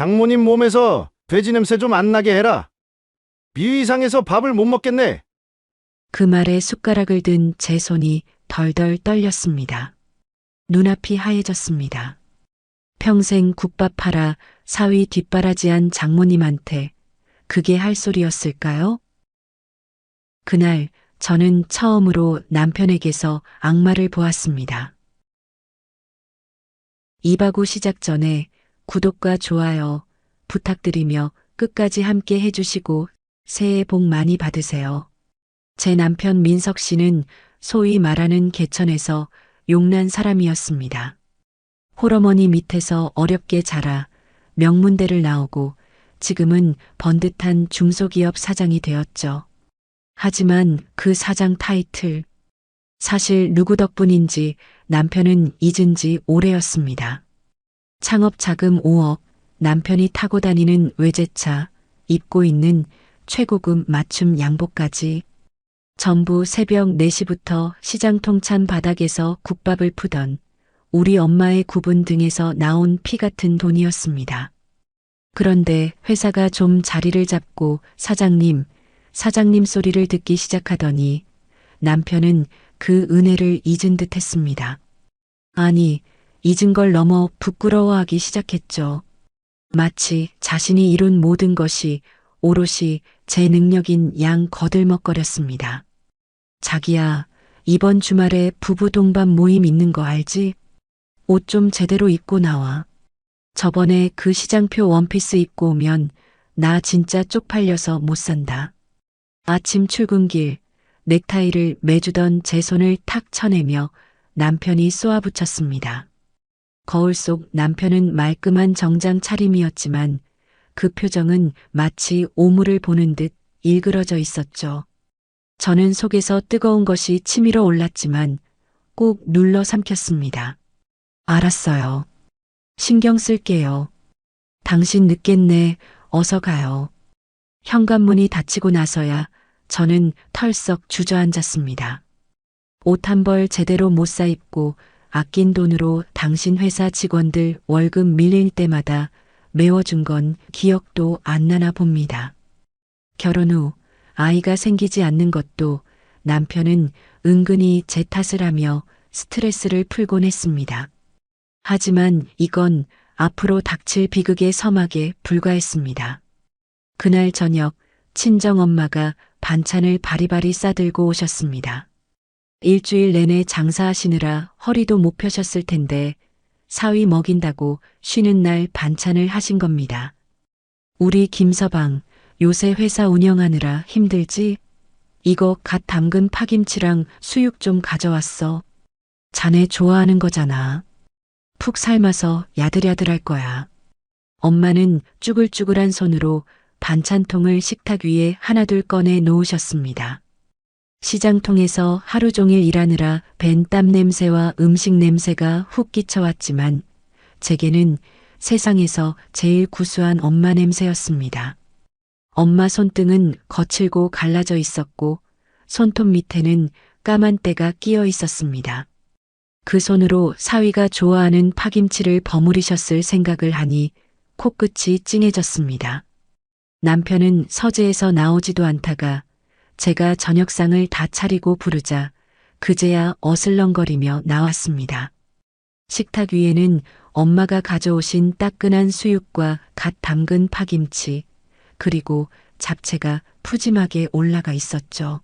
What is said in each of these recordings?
장모님 몸에서 돼지 냄새 좀 안 나게 해라. 비위 상해서 밥을 못 먹겠네. 그 말에 숟가락을 든 제 손이 덜덜 떨렸습니다. 눈앞이 하얘졌습니다. 평생 국밥 팔아 사위 뒷바라지한 장모님한테 그게 할 소리였을까요? 그날 저는 처음으로 남편에게서 악마를 보았습니다. 이바구 시작 전에 구독과 좋아요 부탁드리며 끝까지 함께 해주시고 새해 복 많이 받으세요. 제 남편 민석 씨는 소위 말하는 개천에서 용난 사람이었습니다. 홀어머니 밑에서 어렵게 자라 명문대를 나오고 지금은 번듯한 중소기업 사장이 되었죠. 하지만 그 사장 타이틀, 사실 누구 덕분인지 남편은 잊은 지 오래였습니다. 창업 자금 5억, 남편이 타고 다니는 외제차, 입고 있는 최고급 맞춤 양복까지 전부 새벽 4시부터 시장 통찬 바닥에서 국밥을 푸던 우리 엄마의 구분 등에서 나온 피 같은 돈이었습니다. 그런데 회사가 좀 자리를 잡고 사장님 소리를 듣기 시작하더니 남편은 그 은혜를 잊은 듯 했습니다. 아니, 잊은 걸 넘어 부끄러워하기 시작했죠. 마치 자신이 이룬 모든 것이 오롯이 제 능력인 양 거들먹거렸습니다. 자기야, 이번 주말에 부부 동반 모임 있는 거 알지? 옷 좀 제대로 입고 나와. 저번에 그 시장표 원피스 입고 오면 나 진짜 쪽팔려서 못 산다. 아침 출근길 넥타이를 매주던 제 손을 탁 쳐내며 남편이 쏘아붙였습니다. 거울 속 남편은 말끔한 정장 차림이었지만 그 표정은 마치 오물을 보는 듯 일그러져 있었죠. 저는 속에서 뜨거운 것이 치밀어 올랐지만 꼭 눌러 삼켰습니다. 알았어요. 신경 쓸게요. 당신 늦겠네. 어서 가요. 현관문이 닫히고 나서야 저는 털썩 주저앉았습니다. 옷 한 벌 제대로 못 사입고 아낀 돈으로 당신 회사 직원들 월급 밀릴 때마다 메워준 건 기억도 안 나나 봅니다. 결혼 후 아이가 생기지 않는 것도 남편은 은근히 제 탓을 하며 스트레스를 풀곤 했습니다. 하지만 이건 앞으로 닥칠 비극의 서막에 불과했습니다. 그날 저녁 친정엄마가 반찬을 바리바리 싸들고 오셨습니다. 일주일 내내 장사하시느라 허리도 못 펴셨을 텐데 사위 먹인다고 쉬는 날 반찬을 하신 겁니다. 우리 김서방 요새 회사 운영하느라 힘들지? 이거 갓 담근 파김치랑 수육 좀 가져왔어. 자네 좋아하는 거잖아. 푹 삶아서 야들야들할 거야. 엄마는 쭈글쭈글한 손으로 반찬통을 식탁 위에 하나둘 꺼내 놓으셨습니다. 시장통에서 하루 종일 일하느라 밴 땀 냄새와 음식 냄새가 훅 끼쳐왔지만 제게는 세상에서 제일 구수한 엄마 냄새였습니다. 엄마 손등은 거칠고 갈라져 있었고 손톱 밑에는 까만 때가 끼어 있었습니다. 그 손으로 사위가 좋아하는 파김치를 버무리셨을 생각을 하니 코끝이 찡해졌습니다. 남편은 서재에서 나오지도 않다가 제가 저녁상을 다 차리고 부르자 그제야 어슬렁거리며 나왔습니다. 식탁 위에는 엄마가 가져오신 따끈한 수육과 갓 담근 파김치, 그리고 잡채가 푸짐하게 올라가 있었죠.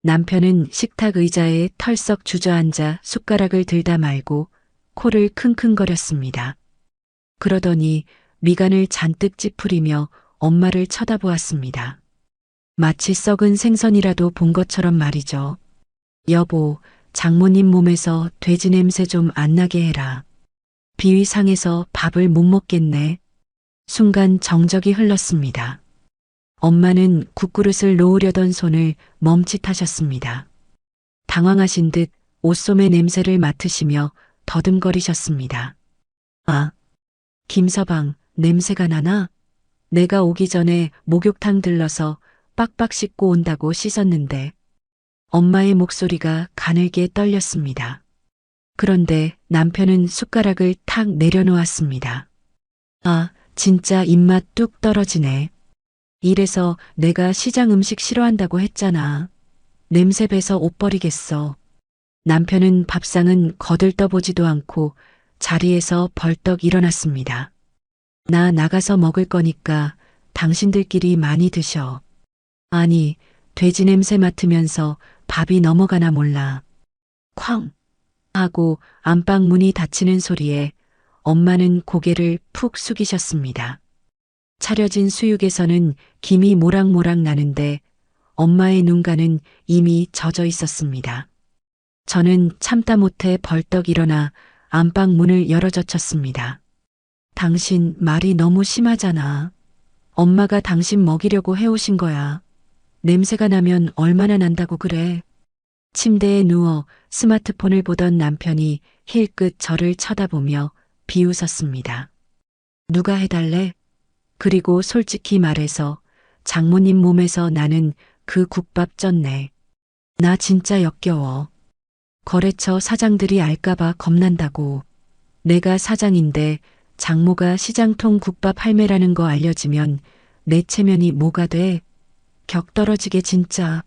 남편은 식탁 의자에 털썩 주저앉아 숟가락을 들다 말고 코를 킁킁거렸습니다. 그러더니 미간을 잔뜩 찌푸리며 엄마를 쳐다보았습니다. 마치 썩은 생선이라도 본 것처럼 말이죠. 여보, 장모님 몸에서 돼지 냄새 좀 안 나게 해라. 비위 상해서 밥을 못 먹겠네. 순간 정적이 흘렀습니다. 엄마는 국그릇을 놓으려던 손을 멈칫하셨습니다. 당황하신 듯 옷소매 냄새를 맡으시며 더듬거리셨습니다. 아, 김서방, 냄새가 나나? 내가 오기 전에 목욕탕 들러서 빡빡 씻고 온다고 씻었는데 엄마의 목소리가 가늘게 떨렸습니다. 그런데 남편은 숟가락을 탁 내려놓았습니다. 아, 진짜 입맛 뚝 떨어지네. 이래서 내가 시장 음식 싫어한다고 했잖아. 냄새 배서 옷 버리겠어. 남편은 밥상은 거들떠보지도 않고 자리에서 벌떡 일어났습니다. 나 나가서 먹을 거니까 당신들끼리 많이 드셔. 아니, 돼지 냄새 맡으면서 밥이 넘어가나 몰라. 쾅! 하고 안방 문이 닫히는 소리에 엄마는 고개를 푹 숙이셨습니다. 차려진 수육에서는 김이 모락모락 나는데 엄마의 눈가는 이미 젖어 있었습니다. 저는 참다 못해 벌떡 일어나 안방 문을 열어젖혔습니다. 당신 말이 너무 심하잖아. 엄마가 당신 먹이려고 해오신 거야. 냄새가 나면 얼마나 난다고 그래. 침대에 누워 스마트폰을 보던 남편이 힐끗 저를 쳐다보며 비웃었습니다. 누가 해달래? 그리고 솔직히 말해서 장모님 몸에서 나는 그 국밥 쪘네. 나 진짜 역겨워. 거래처 사장들이 알까봐 겁난다고. 내가 사장인데 장모가 시장통 국밥 할매라는 거 알려지면 내 체면이 뭐가 돼? 격 떨어지게 진짜.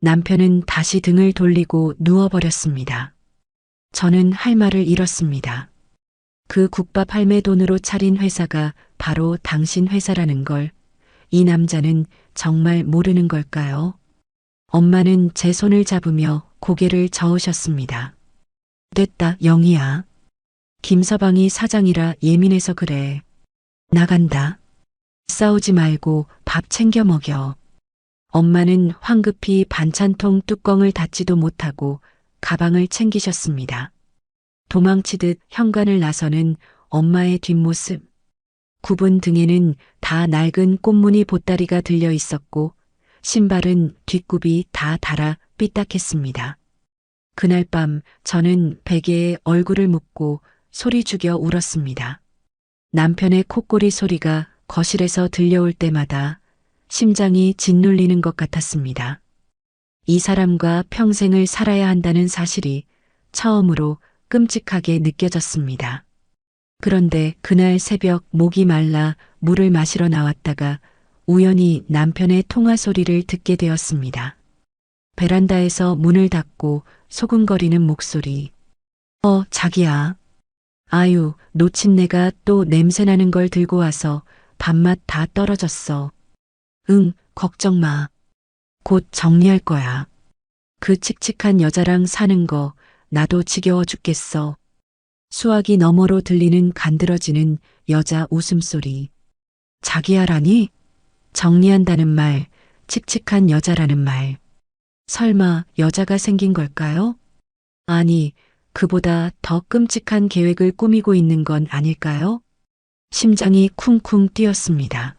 남편은 다시 등을 돌리고 누워버렸습니다. 저는 할 말을 잃었습니다. 그 국밥 할매 돈으로 차린 회사가 바로 당신 회사라는 걸 이 남자는 정말 모르는 걸까요? 엄마는 제 손을 잡으며 고개를 저으셨습니다. 됐다, 영희야. 김서방이 사장이라 예민해서 그래. 나간다. 싸우지 말고 밥 챙겨 먹여. 엄마는 황급히 반찬통 뚜껑을 닫지도 못하고 가방을 챙기셨습니다. 도망치듯 현관을 나서는 엄마의 뒷모습. 굽은 등에는 다 낡은 꽃무늬 보따리가 들려 있었고 신발은 뒷굽이 다 닳아 삐딱했습니다. 그날 밤 저는 베개에 얼굴을 묻고 소리 죽여 울었습니다. 남편의 콧소리 소리가 거실에서 들려올 때마다 심장이 짓눌리는 것 같았습니다. 이 사람과 평생을 살아야 한다는 사실이 처음으로 끔찍하게 느껴졌습니다. 그런데 그날 새벽 목이 말라 물을 마시러 나왔다가 우연히 남편의 통화 소리를 듣게 되었습니다. 베란다에서 문을 닫고 소근거리는 목소리. 자기야. 아유, 놓친 내가 또 냄새나는 걸 들고 와서 밥맛 다 떨어졌어. 응, 걱정 마. 곧 정리할 거야. 그 칙칙한 여자랑 사는 거 나도 지겨워 죽겠어. 수화기 너머로 들리는 간드러지는 여자 웃음소리. 자기야라니? 정리한다는 말, 칙칙한 여자라는 말. 설마 여자가 생긴 걸까요? 아니, 그보다 더 끔찍한 계획을 꾸미고 있는 건 아닐까요? 심장이 쿵쿵 뛰었습니다.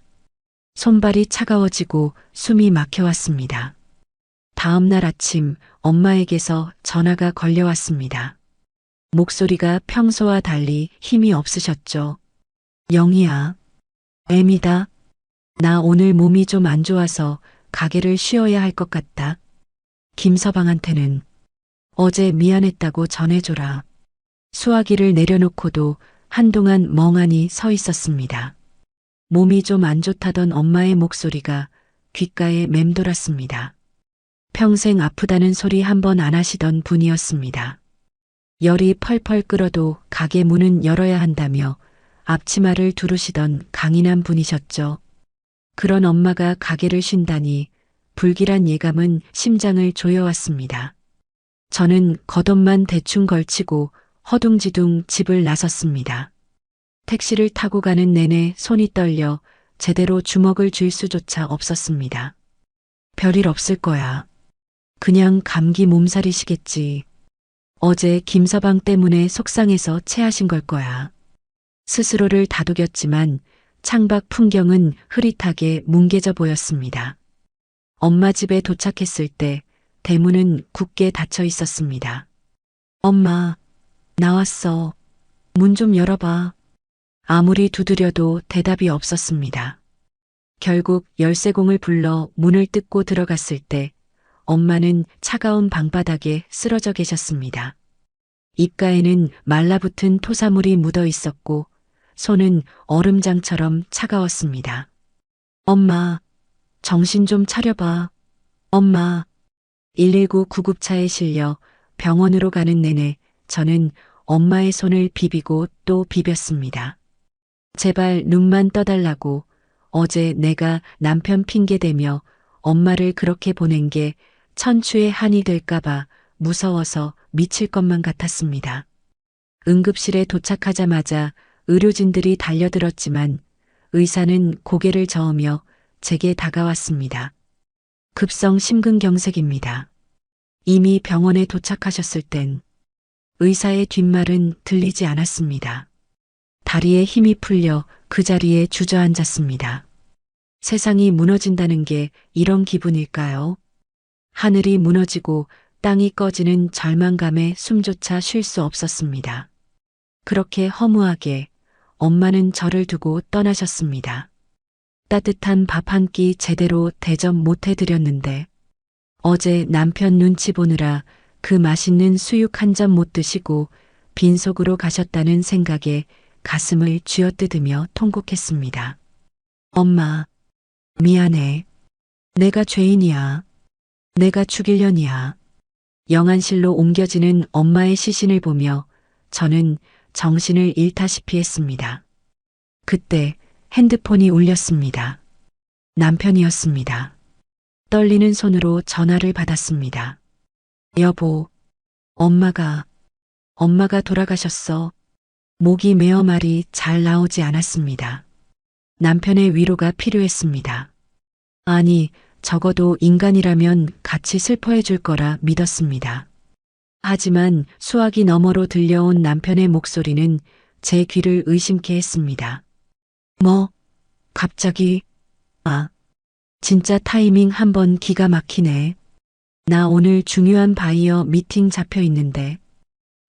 손발이 차가워지고 숨이 막혀왔습니다. 다음 날 아침 엄마에게서 전화가 걸려왔습니다. 목소리가 평소와 달리 힘이 없으셨죠. 영희야. 애미다. 나 오늘 몸이 좀 안 좋아서 가게를 쉬어야 할 것 같다. 김서방한테는 어제 미안했다고 전해줘라. 수화기를 내려놓고도 한동안 멍하니 서 있었습니다. 몸이 좀 안 좋다던 엄마의 목소리가 귓가에 맴돌았습니다. 평생 아프다는 소리 한 번 안 하시던 분이었습니다. 열이 펄펄 끓어도 가게 문은 열어야 한다며 앞치마를 두르시던 강인한 분이셨죠. 그런 엄마가 가게를 쉰다니 불길한 예감은 심장을 조여왔습니다. 저는 겉옷만 대충 걸치고 허둥지둥 집을 나섰습니다. 택시를 타고 가는 내내 손이 떨려 제대로 주먹을 쥘 수조차 없었습니다. 별일 없을 거야. 그냥 감기 몸살이시겠지. 어제 김서방 때문에 속상해서 체하신 걸 거야. 스스로를 다독였지만 창밖 풍경은 흐릿하게 뭉개져 보였습니다. 엄마 집에 도착했을 때 대문은 굳게 닫혀 있었습니다. 엄마, 나왔어. 문 좀 열어봐. 아무리 두드려도 대답이 없었습니다. 결국 열쇠공을 불러 문을 뜯고 들어갔을 때 엄마는 차가운 방바닥에 쓰러져 계셨습니다. 입가에는 말라붙은 토사물이 묻어 있었고 손은 얼음장처럼 차가웠습니다. 엄마, 정신 좀 차려봐. 엄마. 119 구급차에 실려 병원으로 가는 내내 저는 엄마의 손을 비비고 또 비볐습니다. 제발 눈만 떠달라고. 어제 내가 남편 핑계대며 엄마를 그렇게 보낸 게 천추의 한이 될까봐 무서워서 미칠 것만 같았습니다. 응급실에 도착하자마자 의료진들이 달려들었지만 의사는 고개를 저으며 제게 다가왔습니다. 급성 심근경색입니다. 이미 병원에 도착하셨을 땐 의사의 뒷말은 들리지 않았습니다. 다리에 힘이 풀려 그 자리에 주저앉았습니다. 세상이 무너진다는 게 이런 기분일까요? 하늘이 무너지고 땅이 꺼지는 절망감에 숨조차 쉴 수 없었습니다. 그렇게 허무하게 엄마는 저를 두고 떠나셨습니다. 따뜻한 밥 한 끼 제대로 대접 못 해드렸는데 어제 남편 눈치 보느라 그 맛있는 수육 한 점 못 드시고 빈속으로 가셨다는 생각에 가슴을 쥐어뜯으며 통곡했습니다. 엄마, 미안해. 내가 죄인이야. 내가 죽일년이야. 영안실로 옮겨지는 엄마의 시신을 보며 저는 정신을 잃다시피 했습니다. 그때 핸드폰이 울렸습니다. 남편이었습니다. 떨리는 손으로 전화를 받았습니다. 여보, 엄마가 돌아가셨어. 목이 메어 말이 잘 나오지 않았습니다. 남편의 위로가 필요했습니다. 아니, 적어도 인간이라면 같이 슬퍼해 줄 거라 믿었습니다. 하지만 수화기 너머로 들려온 남편의 목소리는 제 귀를 의심케 했습니다. 뭐? 갑자기? 아, 진짜 타이밍 한번 기가 막히네. 나 오늘 중요한 바이어 미팅 잡혀 있는데.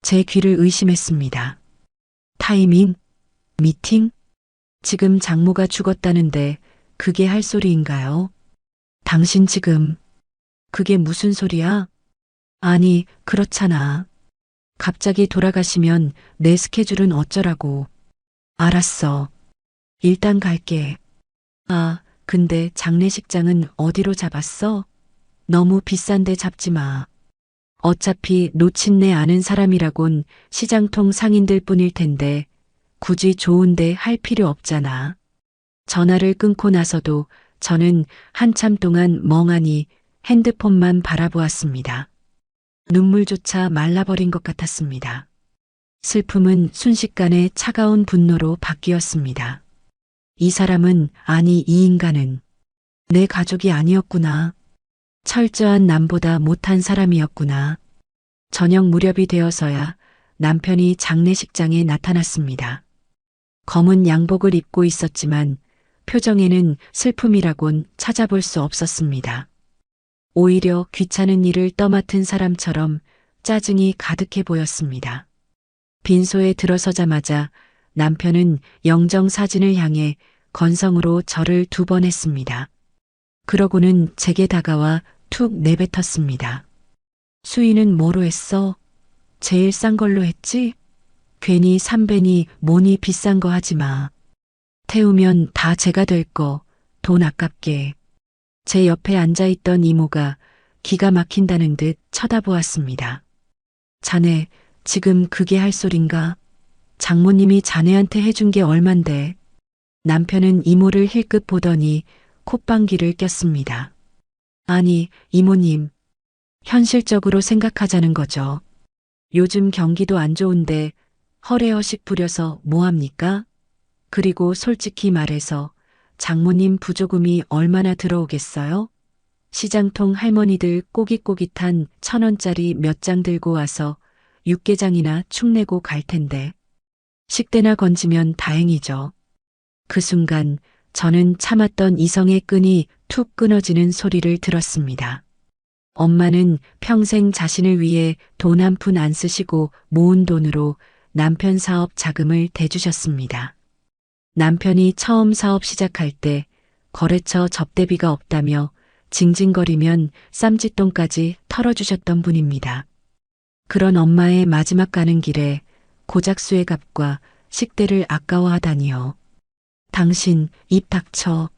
제 귀를 의심했습니다. 타이밍? 미팅? 지금 장모가 죽었다는데 그게 할 소리인가요? 당신 지금 그게 무슨 소리야? 아니, 그렇잖아. 갑자기 돌아가시면 내 스케줄은 어쩌라고. 알았어. 일단 갈게. 아, 근데 장례식장은 어디로 잡았어? 너무 비싼데 잡지 마. 어차피 놓친 내 아는 사람이라곤 시장통 상인들 뿐일 텐데 굳이 좋은데 할 필요 없잖아. 전화를 끊고 나서도 저는 한참 동안 멍하니 핸드폰만 바라보았습니다. 눈물조차 말라버린 것 같았습니다. 슬픔은 순식간에 차가운 분노로 바뀌었습니다. 이 사람은, 아니 이 인간은 내 가족이 아니었구나. 철저한 남보다 못한 사람이었구나. 저녁 무렵이 되어서야 남편이 장례식장에 나타났습니다. 검은 양복을 입고 있었지만 표정에는 슬픔이라곤 찾아볼 수 없었습니다. 오히려 귀찮은 일을 떠맡은 사람처럼 짜증이 가득해 보였습니다. 빈소에 들어서자마자 남편은 영정 사진을 향해 건성으로 절을 2번 했습니다. 그러고는 제게 다가와 툭 내뱉었습니다. 수인은 뭐로 했어? 제일 싼 걸로 했지? 괜히 삼배니 뭐니 비싼 거 하지 마. 태우면 다 제가 될 거, 돈 아깝게. 제 옆에 앉아있던 이모가 기가 막힌다는 듯 쳐다보았습니다. 자네, 지금 그게 할 소린가? 장모님이 자네한테 해준 게 얼만데. 남편은 이모를 힐끗 보더니 콧방귀를 꼈습니다. 아니, 이모님. 현실적으로 생각하자는 거죠. 요즘 경기도 안 좋은데 허례허식 부려서 뭐합니까? 그리고 솔직히 말해서 장모님 부조금이 얼마나 들어오겠어요? 시장통 할머니들 꼬깃꼬깃한 1,000원짜리 몇 장 들고 와서 육개장이나 축 내고 갈 텐데. 식대나 건지면 다행이죠. 그 순간 저는 참았던 이성의 끈이 툭 끊어지는 소리를 들었습니다. 엄마는 평생 자신을 위해 돈 한 푼 안 쓰시고 모은 돈으로 남편 사업 자금을 대주셨습니다. 남편이 처음 사업 시작할 때 거래처 접대비가 없다며 징징거리면 쌈짓돈까지 털어주셨던 분입니다. 그런 엄마의 마지막 가는 길에 고작수의 값과 식대를 아까워하다니요. 당신 입 닥쳐.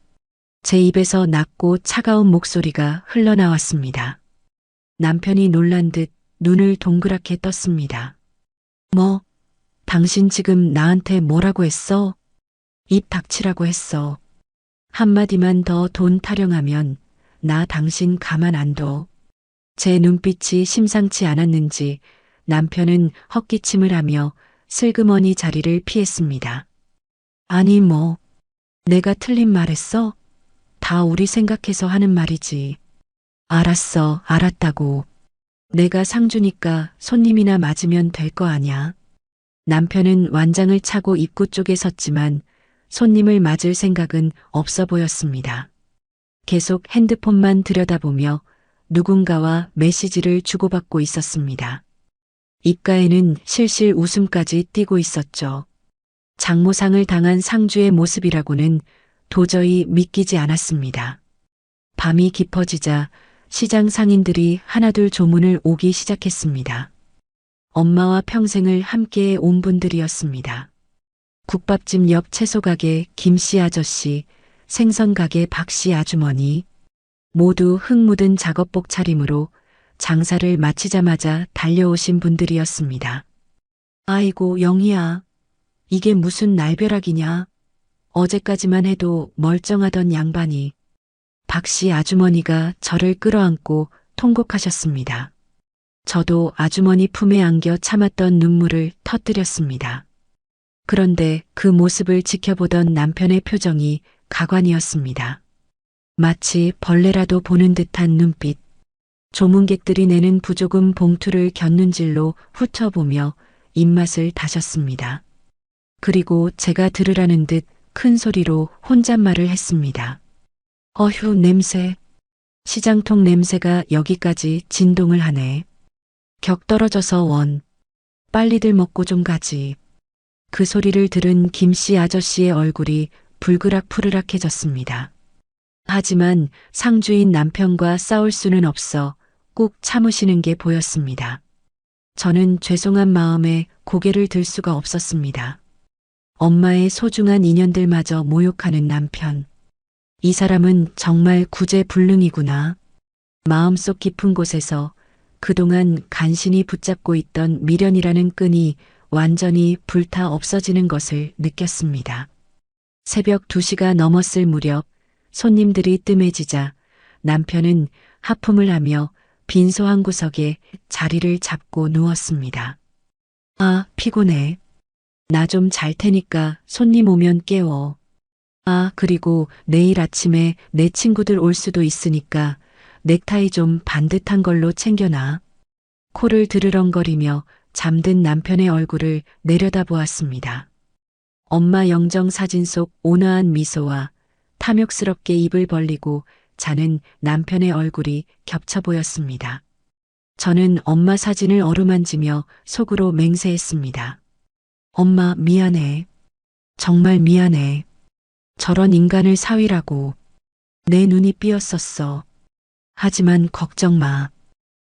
제 입에서 낮고 차가운 목소리가 흘러나왔습니다. 남편이 놀란 듯 눈을 동그랗게 떴습니다. 뭐? 당신 지금 나한테 뭐라고 했어? 입 닥치라고 했어. 한마디만 더 돈 타령하면 나 당신 가만 안 둬. 제 눈빛이 심상치 않았는지 남편은 헛기침을 하며 슬그머니 자리를 피했습니다. 아니 뭐, 내가 틀린 말했어? 다 우리 생각해서 하는 말이지. 알았어, 알았다고. 내가 상주니까 손님이나 맞으면 될 거 아냐. 남편은 완장을 차고 입구 쪽에 섰지만 손님을 맞을 생각은 없어 보였습니다. 계속 핸드폰만 들여다보며 누군가와 메시지를 주고받고 있었습니다. 입가에는 실실 웃음까지 띄고 있었죠. 장모상을 당한 상주의 모습이라고는 도저히 믿기지 않았습니다. 밤이 깊어지자 시장 상인들이 하나둘 조문을 오기 시작했습니다. 엄마와 평생을 함께 온 분들이었습니다. 국밥집 옆 채소가게 김씨 아저씨, 생선가게 박씨 아주머니, 모두 흙 묻은 작업복 차림으로 장사를 마치자마자 달려오신 분들이었습니다. 아이고 영희야, 이게 무슨 날벼락이냐. 어제까지만 해도 멀쩡하던 양반이. 박씨 아주머니가 저를 끌어안고 통곡하셨습니다. 저도 아주머니 품에 안겨 참았던 눈물을 터뜨렸습니다. 그런데 그 모습을 지켜보던 남편의 표정이 가관이었습니다. 마치 벌레라도 보는 듯한 눈빛. 조문객들이 내는 부조금 봉투를 곁눈질로 훑어보며 입맛을 다셨습니다. 그리고 제가 들으라는 듯 큰 소리로 혼잣말을 했습니다. 어휴 냄새. 시장통 냄새가 여기까지 진동을 하네. 격 떨어져서 원. 빨리들 먹고 좀 가지. 그 소리를 들은 김씨 아저씨의 얼굴이 불그락푸르락해졌습니다. 하지만 상주인 남편과 싸울 수는 없어 꾹 참으시는 게 보였습니다. 저는 죄송한 마음에 고개를 들 수가 없었습니다. 엄마의 소중한 인연들마저 모욕하는 남편. 이 사람은 정말 구제불능이구나. 마음속 깊은 곳에서 그동안 간신히 붙잡고 있던 미련이라는 끈이 완전히 불타 없어지는 것을 느꼈습니다. 새벽 2시가 넘었을 무렵 손님들이 뜸해지자 남편은 하품을 하며 빈소 한 구석에 자리를 잡고 누웠습니다. 아, 피곤해. 나 좀 잘 테니까 손님 오면 깨워. 아, 그리고 내일 아침에 내 친구들 올 수도 있으니까 넥타이 좀 반듯한 걸로 챙겨놔. 코를 드르렁거리며 잠든 남편의 얼굴을 내려다보았습니다. 엄마 영정 사진 속 온화한 미소와 탐욕스럽게 입을 벌리고 자는 남편의 얼굴이 겹쳐 보였습니다. 저는 엄마 사진을 어루만지며 속으로 맹세했습니다. 엄마 미안해. 정말 미안해. 저런 인간을 사위라고. 내 눈이 삐었었어. 하지만 걱정 마.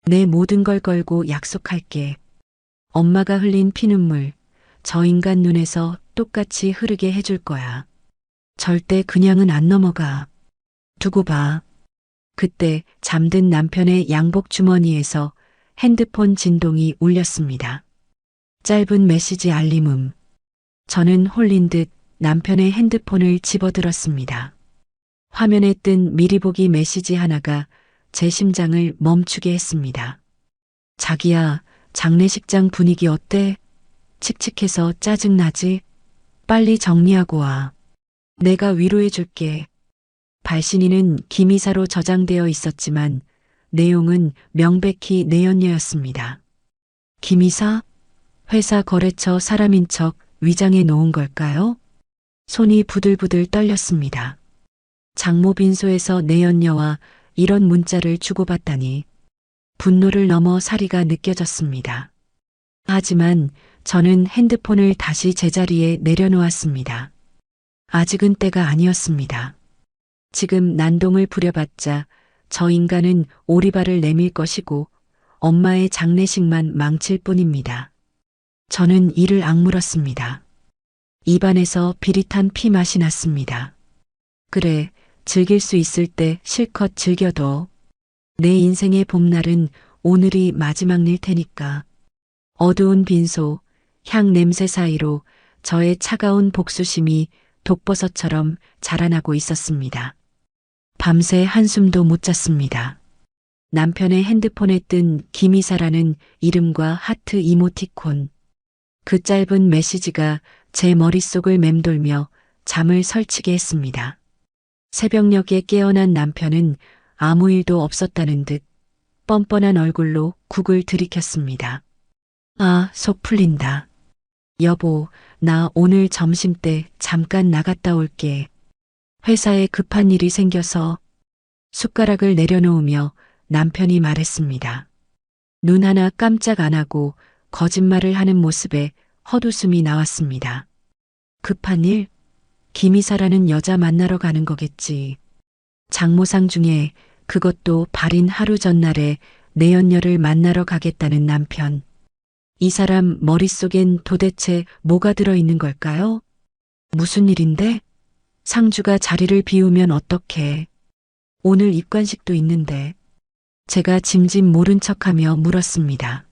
내 모든 걸 걸고 약속할게. 엄마가 흘린 피눈물, 저 인간 눈에서 똑같이 흐르게 해줄 거야. 절대 그냥은 안 넘어가. 두고 봐. 그때 잠든 남편의 양복 주머니에서 핸드폰 진동이 울렸습니다. 짧은 메시지 알림음. 저는 홀린 듯 남편의 핸드폰을 집어들었습니다. 화면에 뜬 미리 보기 메시지 하나가 제 심장을 멈추게 했습니다. 자기야, 장례식장 분위기 어때? 칙칙해서 짜증나지? 빨리 정리하고 와. 내가 위로해 줄게. 발신인은 김이사로 저장되어 있었지만 내용은 명백히 내연녀였습니다. 김이사? 회사 거래처 사람인 척 위장해 놓은 걸까요? 손이 부들부들 떨렸습니다. 장모 빈소에서 내연녀와 이런 문자를 주고받다니 분노를 넘어 사리가 느껴졌습니다. 하지만 저는 핸드폰을 다시 제자리에 내려놓았습니다. 아직은 때가 아니었습니다. 지금 난동을 부려봤자 저 인간은 오리발을 내밀 것이고 엄마의 장례식만 망칠 뿐입니다. 저는 이를 악물었습니다. 입안에서 비릿한 피 맛이 났습니다. 그래, 즐길 수 있을 때 실컷 즐겨둬. 내 인생의 봄날은 오늘이 마지막 일 테니까. 어두운 빈소, 향 냄새 사이로 저의 차가운 복수심이 독버섯처럼 자라나고 있었습니다. 밤새 한숨도 못 잤습니다. 남편의 핸드폰에 뜬 김이사라는 이름과 하트 이모티콘. 그 짧은 메시지가 제 머릿속을 맴돌며 잠을 설치게 했습니다. 새벽녘에 깨어난 남편은 아무 일도 없었다는 듯 뻔뻔한 얼굴로 국을 들이켰습니다. 아, 속 풀린다. 여보, 나 오늘 점심때 잠깐 나갔다 올게. 회사에 급한 일이 생겨서. 숟가락을 내려놓으며 남편이 말했습니다. 눈 하나 깜짝 안 하고 거짓말을 하는 모습에 헛웃음이 나왔습니다. 급한 일? 김이사라는 여자 만나러 가는 거겠지. 장모상 중에 그것도 발인 하루 전날에 내연녀를 만나러 가겠다는 남편. 이 사람 머릿속엔 도대체 뭐가 들어있는 걸까요? 무슨 일인데? 상주가 자리를 비우면 어떡해. 오늘 입관식도 있는데. 제가 짐짓 모른 척하며 물었습니다.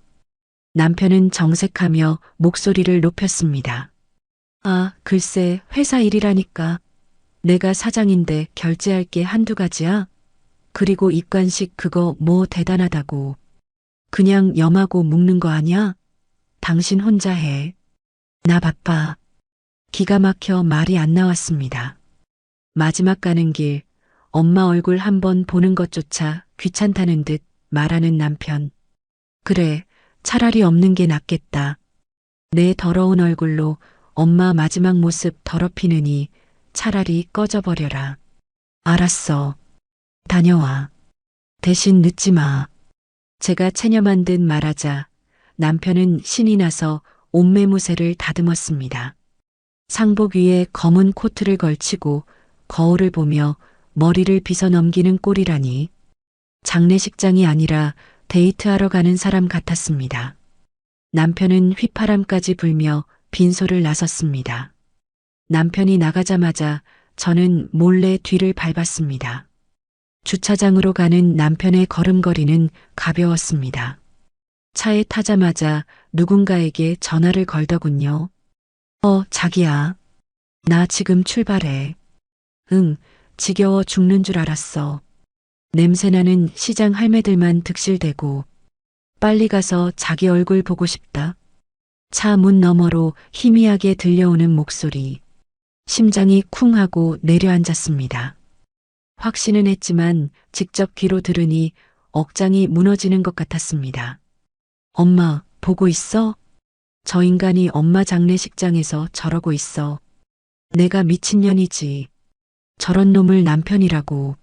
남편은 정색하며 목소리를 높였습니다. 아, 글쎄, 회사 일이라니까. 내가 사장인데 결제할 게 한두 가지야? 그리고 입관식 그거 뭐 대단하다고. 그냥 염하고 묶는 거 아니야? 당신 혼자 해. 나 바빠. 기가 막혀 말이 안 나왔습니다. 마지막 가는 길, 엄마 얼굴 한번 보는 것조차 귀찮다는 듯 말하는 남편. 그래, 차라리 없는 게 낫겠다. 내 더러운 얼굴로 엄마 마지막 모습 더럽히느니 차라리 꺼져버려라. 알았어. 다녀와. 대신 늦지 마. 제가 체념한 듯 말하자 남편은 신이 나서 옷매무새를 다듬었습니다. 상복 위에 검은 코트를 걸치고 거울을 보며 머리를 빗어 넘기는 꼴이라니. 장례식장이 아니라 데이트하러 가는 사람 같았습니다. 남편은 휘파람까지 불며 빈소를 나섰습니다. 남편이 나가자마자 저는 몰래 뒤를 밟았습니다. 주차장으로 가는 남편의 걸음걸이는 가벼웠습니다. 차에 타자마자 누군가에게 전화를 걸더군요. 자기야. 나 지금 출발해. 응, 지겨워 죽는 줄 알았어. 냄새나는 시장 할매들만 득실대고. 빨리 가서 자기 얼굴 보고 싶다. 차 문 너머로 희미하게 들려오는 목소리. 심장이 쿵 하고 내려앉았습니다. 확신은 했지만 직접 귀로 들으니 억장이 무너지는 것 같았습니다. 엄마, 보고 있어? 저 인간이 엄마 장례식장에서 저러고 있어. 내가 미친년이지. 저런 놈을 남편이라고.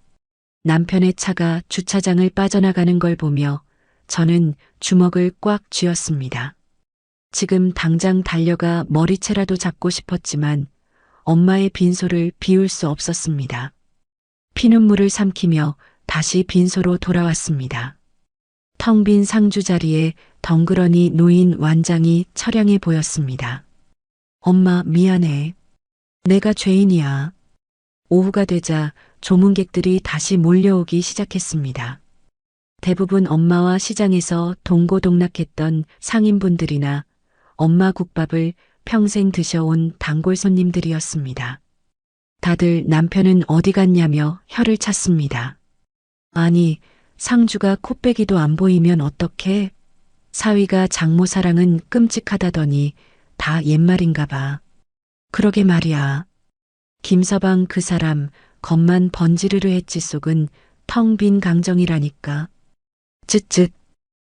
남편의 차가 주차장을 빠져나가는 걸 보며 저는 주먹을 꽉 쥐었습니다. 지금 당장 달려가 머리채라도 잡고 싶었지만 엄마의 빈소를 비울 수 없었습니다. 피눈물을 삼키며 다시 빈소로 돌아왔습니다. 텅 빈 상주 자리에 덩그러니 놓인 완장이 처량해 보였습니다. 엄마, 미안해. 내가 죄인이야. 오후가 되자 조문객들이 다시 몰려오기 시작했습니다. 대부분 엄마와 시장에서 동고동락했던 상인분들이나 엄마 국밥을 평생 드셔온 단골 손님들이었습니다. 다들 남편은 어디 갔냐며 혀를 찼습니다. 아니, 상주가 코빼기도 안 보이면 어떡해? 사위가 장모 사랑은 끔찍하다더니 다 옛말인가 봐. 그러게 말이야. 김서방 그 사람 겉만 번지르르 했지 속은 텅 빈 강정이라니까. 쯧쯧.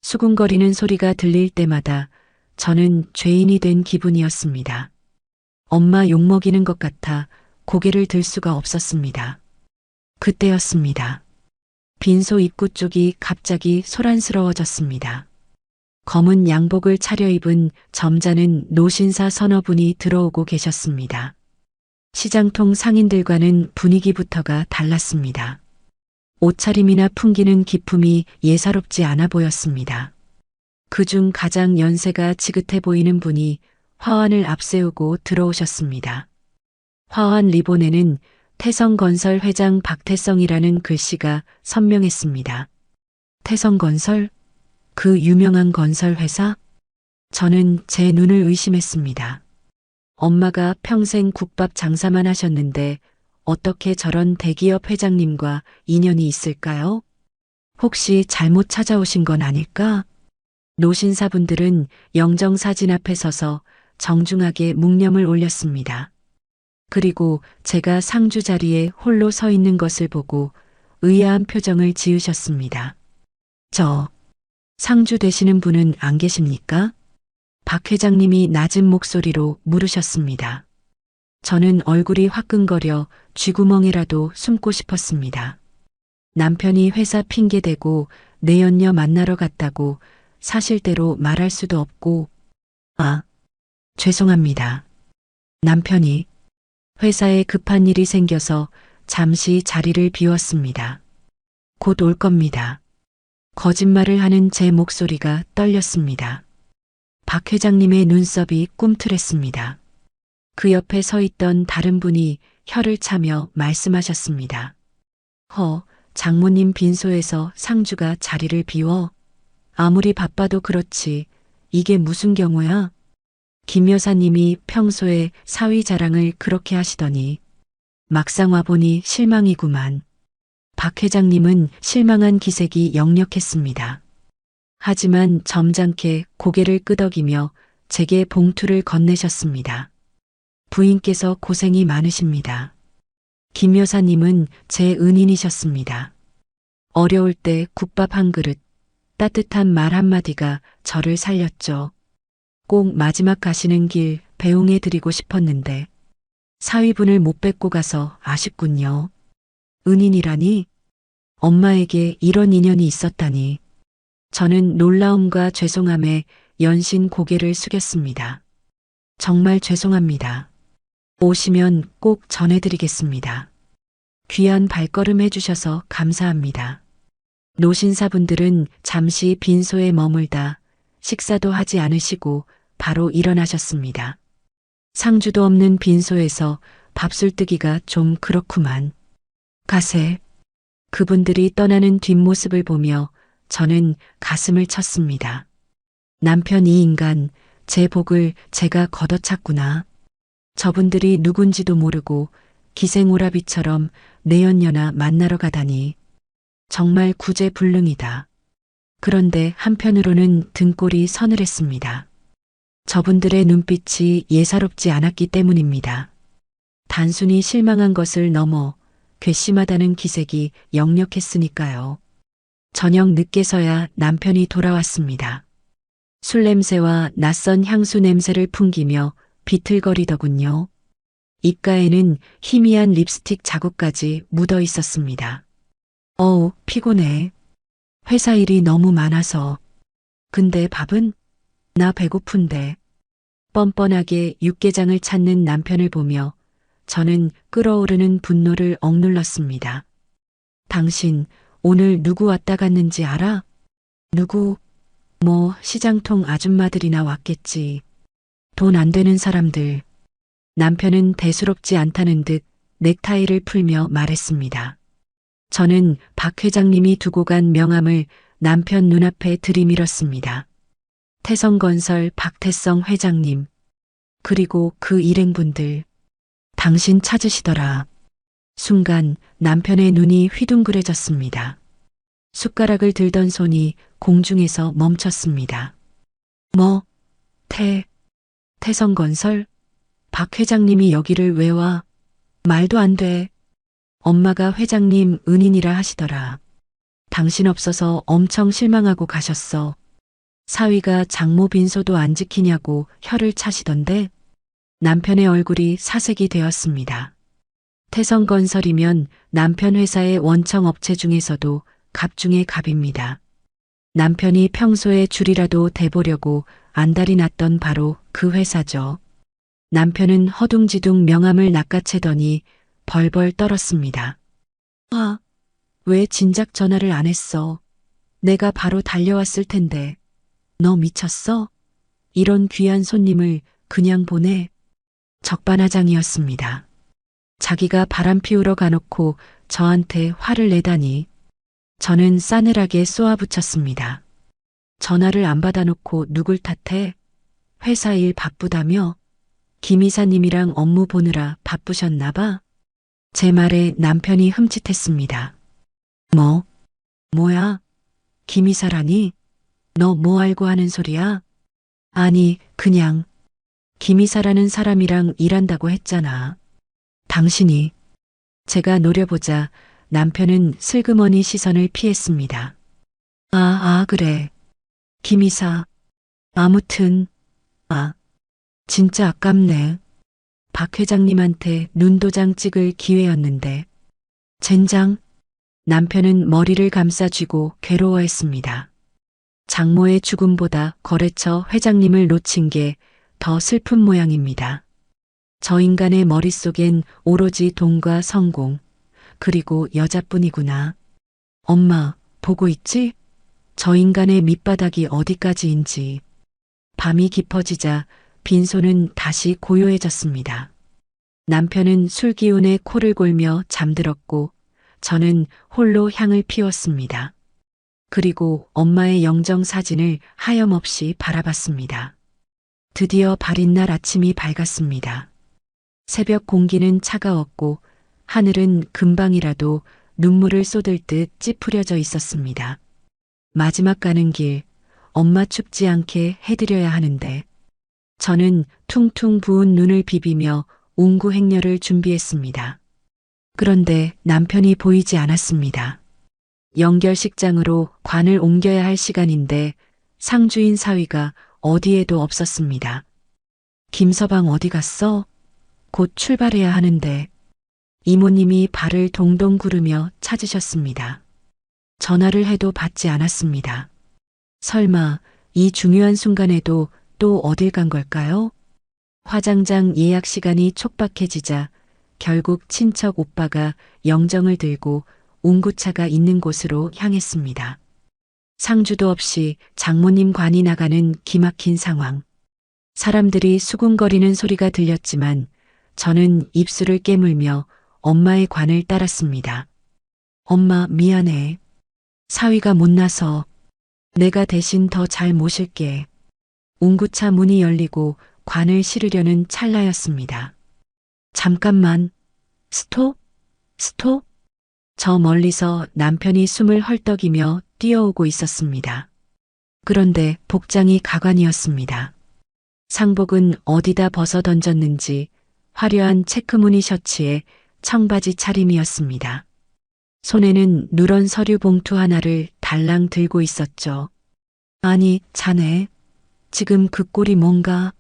수군거리는 소리가 들릴 때마다 저는 죄인이 된 기분이었습니다. 엄마 욕먹이는 것 같아 고개를 들 수가 없었습니다. 그때였습니다. 빈소 입구 쪽이 갑자기 소란스러워졌습니다. 검은 양복을 차려입은 점잖은 노신사 서너 분이 들어오고 계셨습니다. 시장통 상인들과는 분위기부터가 달랐습니다. 옷차림이나 풍기는 기품이 예사롭지 않아 보였습니다. 그중 가장 연세가 지긋해 보이는 분이 화환을 앞세우고 들어오셨습니다. 화환 리본에는 태성건설 회장 박태성이라는 글씨가 선명했습니다. 태성건설? 그 유명한 건설 회사? 저는 제 눈을 의심했습니다. 엄마가 평생 국밥 장사만 하셨는데 어떻게 저런 대기업 회장님과 인연이 있을까요? 혹시 잘못 찾아오신 건 아닐까? 노신사분들은 영정사진 앞에 서서 정중하게 묵념을 올렸습니다. 그리고 제가 상주 자리에 홀로 서 있는 것을 보고 의아한 표정을 지으셨습니다. 저, 상주 되시는 분은 안 계십니까? 박 회장님이 낮은 목소리로 물으셨습니다. 저는 얼굴이 화끈거려 쥐구멍이라도 숨고 싶었습니다. 남편이 회사 핑계대고 내연녀 만나러 갔다고 사실대로 말할 수도 없고, 죄송합니다. 남편이 회사에 급한 일이 생겨서 잠시 자리를 비웠습니다. 곧 올 겁니다. 거짓말을 하는 제 목소리가 떨렸습니다. 박 회장님의 눈썹이 꿈틀했습니다. 그 옆에 서 있던 다른 분이 혀를 차며 말씀하셨습니다. 장모님 빈소에서 상주가 자리를 비워? 아무리 바빠도 그렇지 이게 무슨 경우야? 김 여사님이 평소에 사위 자랑을 그렇게 하시더니 막상 와보니 실망이구만. 박 회장님은 실망한 기색이 역력했습니다. 하지만 점잖게 고개를 끄덕이며 제게 봉투를 건네셨습니다. 부인께서 고생이 많으십니다. 김 여사님은 제 은인이셨습니다. 어려울 때 국밥 한 그릇, 따뜻한 말 한마디가 저를 살렸죠. 꼭 마지막 가시는 길 배웅해 드리고 싶었는데 사위분을 못 뵙고 가서 아쉽군요. 은인이라니? 엄마에게 이런 인연이 있었다니. 저는 놀라움과 죄송함에 연신 고개를 숙였습니다. 정말 죄송합니다. 오시면 꼭 전해드리겠습니다. 귀한 발걸음 해주셔서 감사합니다. 노신사분들은 잠시 빈소에 머물다 식사도 하지 않으시고 바로 일어나셨습니다. 상주도 없는 빈소에서 밥술 뜨기가 좀 그렇구만. 가세. 그분들이 떠나는 뒷모습을 보며 저는 가슴을 쳤습니다. 남편 이 인간, 제 복을 제가 걷어찼구나. 저분들이 누군지도 모르고 기생오라비처럼 내연녀나 만나러 가다니. 정말 구제불능이다. 그런데 한편으로는 등골이 서늘했습니다. 저분들의 눈빛이 예사롭지 않았기 때문입니다. 단순히 실망한 것을 넘어 괘씸하다는 기색이 역력했으니까요. 저녁 늦게서야 남편이 돌아왔습니다. 술 냄새와 낯선 향수 냄새를 풍기며 비틀거리더군요. 입가에는 희미한 립스틱 자국까지 묻어 있었습니다. 피곤해. 회사 일이 너무 많아서. 근데 밥은? 나 배고픈데. 뻔뻔하게 육개장을 찾는 남편을 보며 저는 끓어오르는 분노를 억눌렀습니다. 당신 오늘 누구 왔다 갔는지 알아? 누구? 시장통 아줌마들이나 왔겠지. 돈 안 되는 사람들. 남편은 대수롭지 않다는 듯 넥타이를 풀며 말했습니다. 저는 박 회장님이 두고 간 명함을 남편 눈앞에 들이밀었습니다. 태성건설 박태성 회장님. 그리고 그 일행분들. 당신 찾으시더라. 순간 남편의 눈이 휘둥그레졌습니다. 숟가락을 들던 손이 공중에서 멈췄습니다. 태성건설? 박 회장님이 여기를 왜 와? 말도 안 돼. 엄마가 회장님 은인이라 하시더라. 당신 없어서 엄청 실망하고 가셨어. 사위가 장모 빈소도 안 지키냐고 혀를 차시던데 남편의 얼굴이 사색이 되었습니다. 태성건설이면 남편 회사의 원청 업체 중에서도 갑 중의 갑입니다. 남편이 평소에 줄이라도 대보려고 안달이 났던 바로 그 회사죠. 남편은 허둥지둥 명함을 낚아채더니 벌벌 떨었습니다. 왜 진작 전화를 안 했어? 내가 바로 달려왔을 텐데. 너 미쳤어? 이런 귀한 손님을 그냥 보내. 적반하장이었습니다. 자기가 바람 피우러 가놓고 저한테 화를 내다니. 저는 싸늘하게 쏘아붙였습니다. 전화를 안 받아놓고 누굴 탓해? 회사 일 바쁘다며? 김 이사님이랑 업무 보느라 바쁘셨나 봐? 제 말에 남편이 흠칫했습니다. 뭐야? 김 이사라니? 너 뭐 알고 하는 소리야? 아니, 그냥 김 이사라는 사람이랑 일한다고 했잖아. 당신이. 제가 노려보자 남편은 슬그머니 시선을 피했습니다. 그래. 김 이사. 아무튼, 진짜 아깝네. 박 회장님한테 눈도장 찍을 기회였는데. 젠장. 남편은 머리를 감싸쥐고 괴로워했습니다. 장모의 죽음보다 거래처 회장님을 놓친 게 더 슬픈 모양입니다. 저 인간의 머릿속엔 오로지 돈과 성공, 그리고 여자뿐이구나. 엄마, 보고 있지? 저 인간의 밑바닥이 어디까지인지. 밤이 깊어지자 빈손은 다시 고요해졌습니다. 남편은 술 기운에 코를 골며 잠들었고 저는 홀로 향을 피웠습니다. 그리고 엄마의 영정 사진을 하염없이 바라봤습니다. 드디어 발인 날 아침이 밝았습니다. 새벽 공기는 차가웠고 하늘은 금방이라도 눈물을 쏟을 듯 찌푸려져 있었습니다. 마지막 가는 길, 엄마 춥지 않게 해드려야 하는데 저는 퉁퉁 부은 눈을 비비며 옹구 행렬을 준비했습니다. 그런데 남편이 보이지 않았습니다. 연결식장으로 관을 옮겨야 할 시간인데 상주인 사위가 어디에도 없었습니다. 김서방 어디 갔어? 곧 출발해야 하는데. 이모님이 발을 동동 구르며 찾으셨습니다. 전화를 해도 받지 않았습니다. 설마 이 중요한 순간에도 또 어딜 간 걸까요? 화장장 예약 시간이 촉박해지자 결국 친척 오빠가 영정을 들고 운구차가 있는 곳으로 향했습니다. 상주도 없이 장모님 관이 나가는 기막힌 상황. 사람들이 수군거리는 소리가 들렸지만 저는 입술을 깨물며 엄마의 관을 따랐습니다. 엄마 미안해. 사위가 못나서 내가 대신 더 잘 모실게. 운구차 문이 열리고 관을 실으려는 찰나였습니다. 잠깐만. 스톱? 저 멀리서 남편이 숨을 헐떡이며 뛰어오고 있었습니다. 그런데 복장이 가관이었습니다. 상복은 어디다 벗어 던졌는지 화려한 체크무늬 셔츠에 청바지 차림이었습니다. 손에는 누런 서류 봉투 하나를 달랑 들고 있었죠. 아니, 자네. 지금 그 꼴이 뭔가.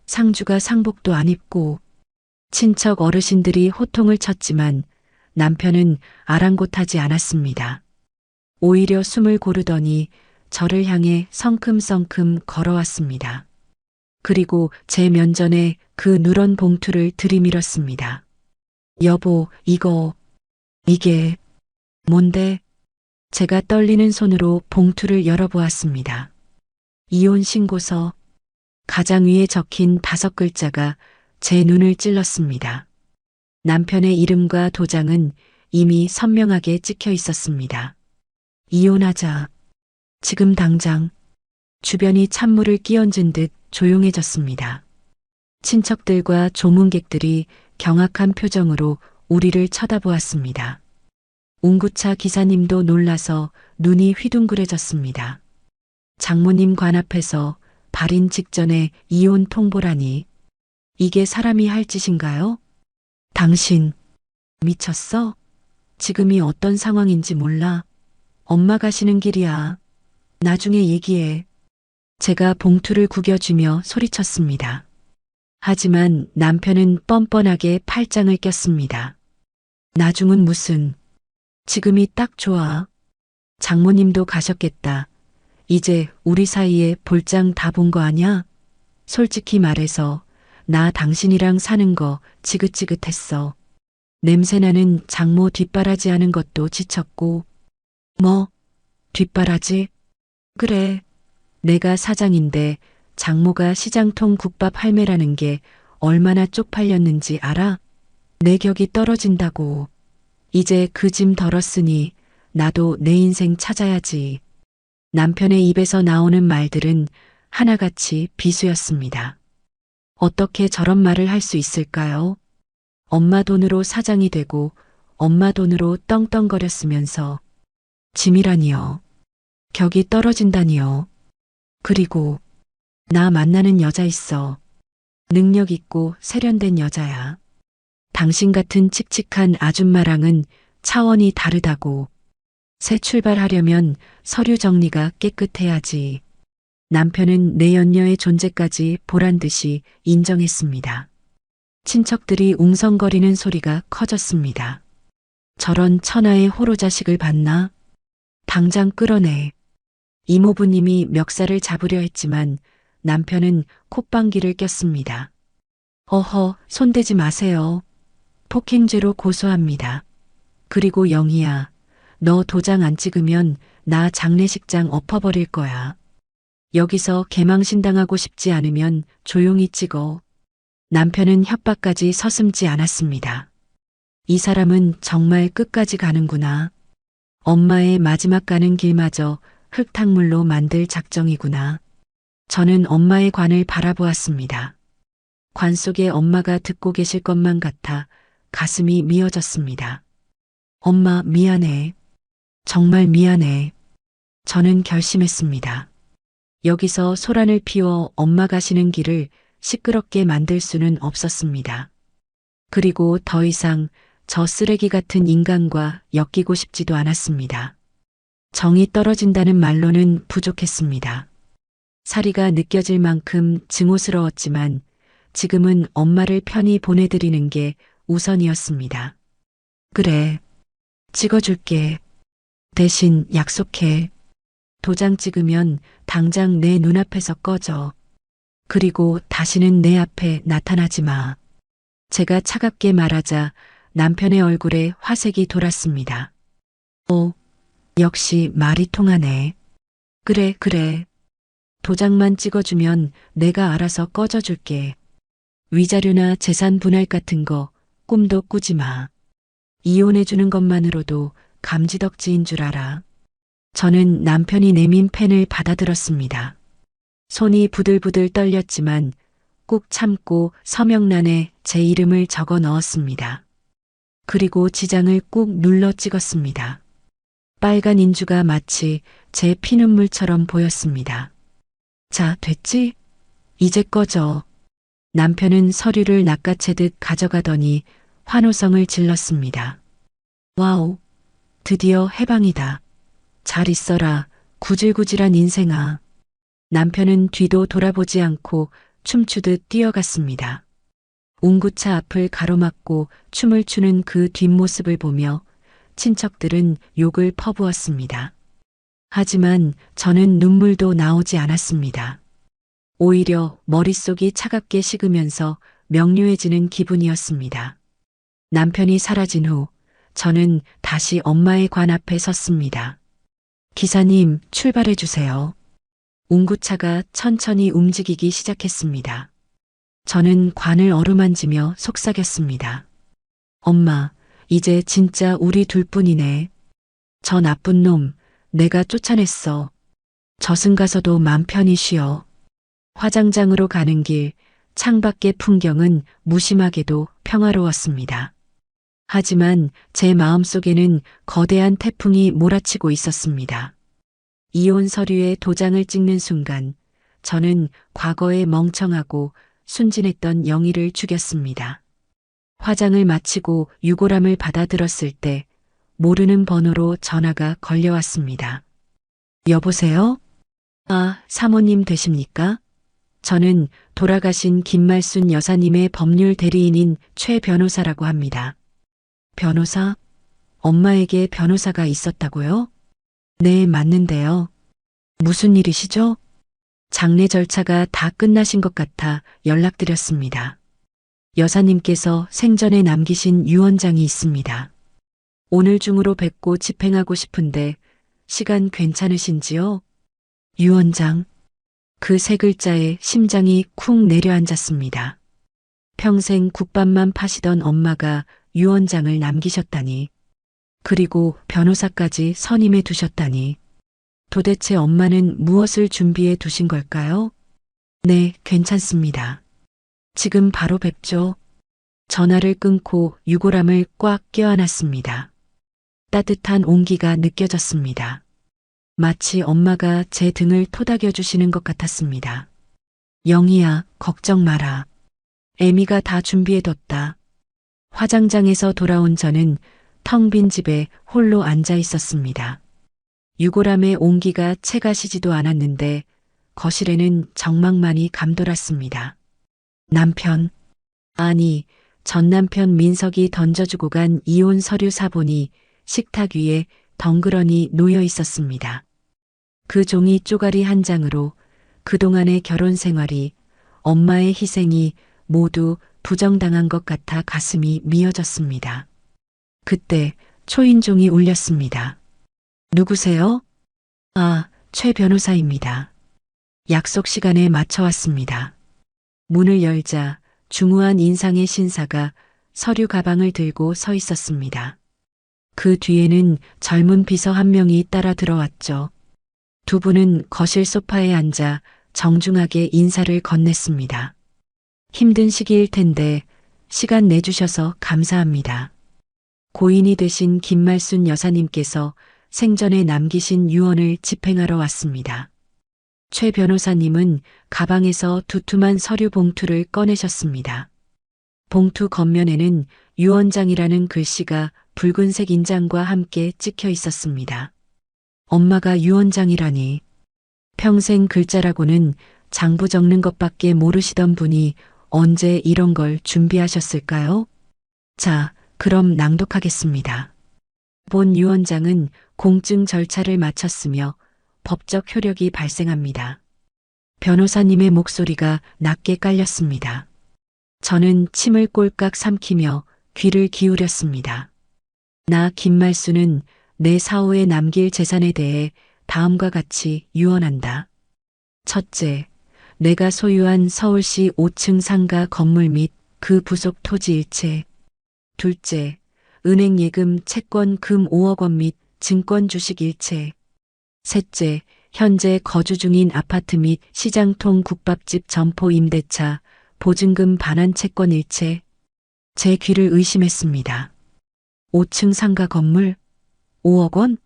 상주가 상복도 안 입고. 친척 어르신들이 호통을 쳤지만 남편은 아랑곳하지 않았습니다. 오히려 숨을 고르더니 저를 향해 성큼성큼 걸어왔습니다. 그리고 제 면전에 그 누런 봉투를 들이밀었습니다. 여보, 이게 뭔데? 제가 떨리는 손으로 봉투를 열어보았습니다. 이혼 신고서. 가장 위에 적힌 5글자가 제 눈을 찔렀습니다. 남편의 이름과 도장은 이미 선명하게 찍혀 있었습니다. 이혼하자. 지금 당장. 주변이 찬물을 끼얹은 듯 조용해졌습니다. 친척들과 조문객들이 경악한 표정으로 우리를 쳐다보았습니다. 운구차 기사님도 놀라서 눈이 휘둥그레졌습니다. 장모님 관 앞에서 발인 직전에 이혼 통보라니. 이게 사람이 할 짓인가요? 당신 미쳤어? 지금이 어떤 상황인지 몰라. 엄마 가시는 길이야. 나중에 얘기해. 제가 봉투를 구겨주며 소리쳤습니다. 하지만 남편은 뻔뻔하게 팔짱을 꼈습니다. 나중은 무슨. 지금이 딱 좋아. 장모님도 가셨겠다. 이제 우리 사이에 볼장 다 본 거 아냐? 솔직히 말해서 나 당신이랑 사는 거 지긋지긋했어. 냄새나는 장모 뒷바라지 하는 것도 지쳤고. 뭐? 뒷바라지? 그래. 내가 사장인데 장모가 시장통 국밥 할매라는 게 얼마나 쪽팔렸는지 알아? 내 격이 떨어진다고. 이제 그 짐 덜었으니 나도 내 인생 찾아야지. 남편의 입에서 나오는 말들은 하나같이 비수였습니다. 어떻게 저런 말을 할 수 있을까요? 엄마 돈으로 사장이 되고 엄마 돈으로 떵떵거렸으면서 짐이라니요. 격이 떨어진다니요. 그리고 나 만나는 여자 있어. 능력 있고 세련된 여자야. 당신 같은 칙칙한 아줌마랑은 차원이 다르다고. 새 출발하려면 서류 정리가 깨끗해야지. 남편은 내연녀의 존재까지 보란 듯이 인정했습니다. 친척들이 웅성거리는 소리가 커졌습니다. 저런 천하의 호로자식을 봤나? 당장 끌어내. 이모부님이 멱살을 잡으려 했지만 남편은 콧방귀를 꼈습니다. 어허, 손대지 마세요. 폭행죄로 고소합니다. 그리고 영희야, 너 도장 안 찍으면 나 장례식장 엎어버릴 거야. 여기서 개망신당하고 싶지 않으면 조용히 찍어. 남편은 협박까지 서슴지 않았습니다. 이 사람은 정말 끝까지 가는구나. 엄마의 마지막 가는 길마저 흙탕물로 만들 작정이구나. 저는 엄마의 관을 바라보았습니다. 관 속에 엄마가 듣고 계실 것만 같아 가슴이 미어졌습니다. 엄마 미안해. 정말 미안해. 저는 결심했습니다. 여기서 소란을 피워 엄마 가시는 길을 시끄럽게 만들 수는 없었습니다. 그리고 더 이상 저 쓰레기 같은 인간과 엮이고 싶지도 않았습니다. 정이 떨어진다는 말로는 부족했습니다. 사리가 느껴질 만큼 증오스러웠지만 지금은 엄마를 편히 보내드리는 게 우선이었습니다. 그래, 찍어줄게. 대신 약속해. 도장 찍으면 당장 내 눈앞에서 꺼져. 그리고 다시는 내 앞에 나타나지 마. 제가 차갑게 말하자 남편의 얼굴에 화색이 돌았습니다. 오, 역시 말이 통하네. 그래, 그래. 도장만 찍어주면 내가 알아서 꺼져줄게. 위자료나 재산 분할 같은 거 꿈도 꾸지 마. 이혼해주는 것만으로도 감지덕지인 줄 알아. 저는 남편이 내민 펜을 받아들었습니다. 손이 부들부들 떨렸지만 꾹 참고 서명란에 제 이름을 적어 넣었습니다. 그리고 지장을 꾹 눌러 찍었습니다. 빨간 인주가 마치 제 피눈물처럼 보였습니다. 자, 됐지? 이제 꺼져. 남편은 서류를 낚아채듯 가져가더니 환호성을 질렀습니다. 와우, 드디어 해방이다. 잘 있어라, 구질구질한 인생아. 남편은 뒤도 돌아보지 않고 춤추듯 뛰어갔습니다. 운구차 앞을 가로막고 춤을 추는 그 뒷모습을 보며 친척들은 욕을 퍼부었습니다. 하지만 저는 눈물도 나오지 않았습니다. 오히려 머릿속이 차갑게 식으면서 명료해지는 기분이었습니다. 남편이 사라진 후 저는 다시 엄마의 관 앞에 섰습니다. 기사님, 출발해 주세요. 운구차가 천천히 움직이기 시작했습니다. 저는 관을 어루만지며 속삭였습니다. 엄마, 이제 진짜 우리 둘뿐이네. 저 나쁜 놈, 내가 쫓아냈어. 저승 가서도 맘 편히 쉬어. 화장장으로 가는 길, 창밖의 풍경은 무심하게도 평화로웠습니다. 하지만 제 마음속에는 거대한 태풍이 몰아치고 있었습니다. 이혼 서류에 도장을 찍는 순간 저는 과거에 멍청하고 순진했던 영희를 죽였습니다. 화장을 마치고 유골함을 받아들었을 때 모르는 번호로 전화가 걸려왔습니다. 여보세요? 아, 사모님 되십니까? 저는 돌아가신 김말순 여사님의 법률 대리인인 최 변호사라고 합니다. 변호사? 엄마에게 변호사가 있었다고요? 네, 맞는데요. 무슨 일이시죠? 장례 절차가 다 끝나신 것 같아 연락드렸습니다. 여사님께서 생전에 남기신 유언장이 있습니다. 오늘 중으로 뵙고 집행하고 싶은데 시간 괜찮으신지요? 유언장. 그 세 글자에 심장이 쿵 내려앉았습니다. 평생 국밥만 파시던 엄마가 유언장을 남기셨다니. 그리고 변호사까지 선임해 두셨다니. 도대체 엄마는 무엇을 준비해 두신 걸까요? 네, 괜찮습니다. 지금 바로 뵙죠. 전화를 끊고 유골함을 꽉 껴안았습니다. 따뜻한 온기가 느껴졌습니다. 마치 엄마가 제 등을 토닥여 주시는 것 같았습니다. 영희야, 걱정 마라. 애미가 다 준비해뒀다. 화장장에서 돌아온 저는 텅 빈 집에 홀로 앉아 있었습니다. 유골함의 온기가 채 가시지도 않았는데 거실에는 정막만이 감돌았습니다. 남편, 아니, 전 남편 민석이 던져주고 간 이혼 서류 사본이 식탁 위에 덩그러니 놓여 있었습니다. 그 종이 쪼가리 한 장으로 그동안의 결혼 생활이, 엄마의 희생이 모두 부정당한 것 같아 가슴이 미어졌습니다. 그때 초인종이 울렸습니다. 누구세요? 아, 최 변호사입니다. 약속 시간에 맞춰 왔습니다. 문을 열자 중후한 인상의 신사가 서류 가방을 들고 서 있었습니다. 그 뒤에는 젊은 비서 한 명이 따라 들어왔죠. 두 분은 거실 소파에 앉아 정중하게 인사를 건넸습니다. 힘든 시기일 텐데 시간 내주셔서 감사합니다. 고인이 되신 김말순 여사님께서 생전에 남기신 유언을 집행하러 왔습니다. 최 변호사님은 가방에서 두툼한 서류 봉투를 꺼내셨습니다. 봉투 겉면에는 유언장이라는 글씨가 붉은색 인장과 함께 찍혀 있었습니다. 엄마가 유언장이라니. 평생 글자라고는 장부 적는 것밖에 모르시던 분이 언제 이런 걸 준비하셨을까요? 자, 그럼 낭독하겠습니다. 본 유언장은 공증 절차를 마쳤으며 법적 효력이 발생합니다. 변호사님의 목소리가 낮게 깔렸습니다. 저는 침을 꼴깍 삼키며 귀를 기울였습니다. 나 김말수는 내 사후에 남길 재산에 대해 다음과 같이 유언한다. 첫째, 내가 소유한 서울시 5층 상가 건물 및 그 부속 토지 일체. 둘째, 은행 예금 채권 금 5억 원 및 증권 주식 일체. 셋째, 현재 거주 중인 아파트 및 시장통 국밥집 점포 임대차, 보증금 반환 채권 일체. 제 귀를 의심했습니다. 5층 상가 건물, 5억 원?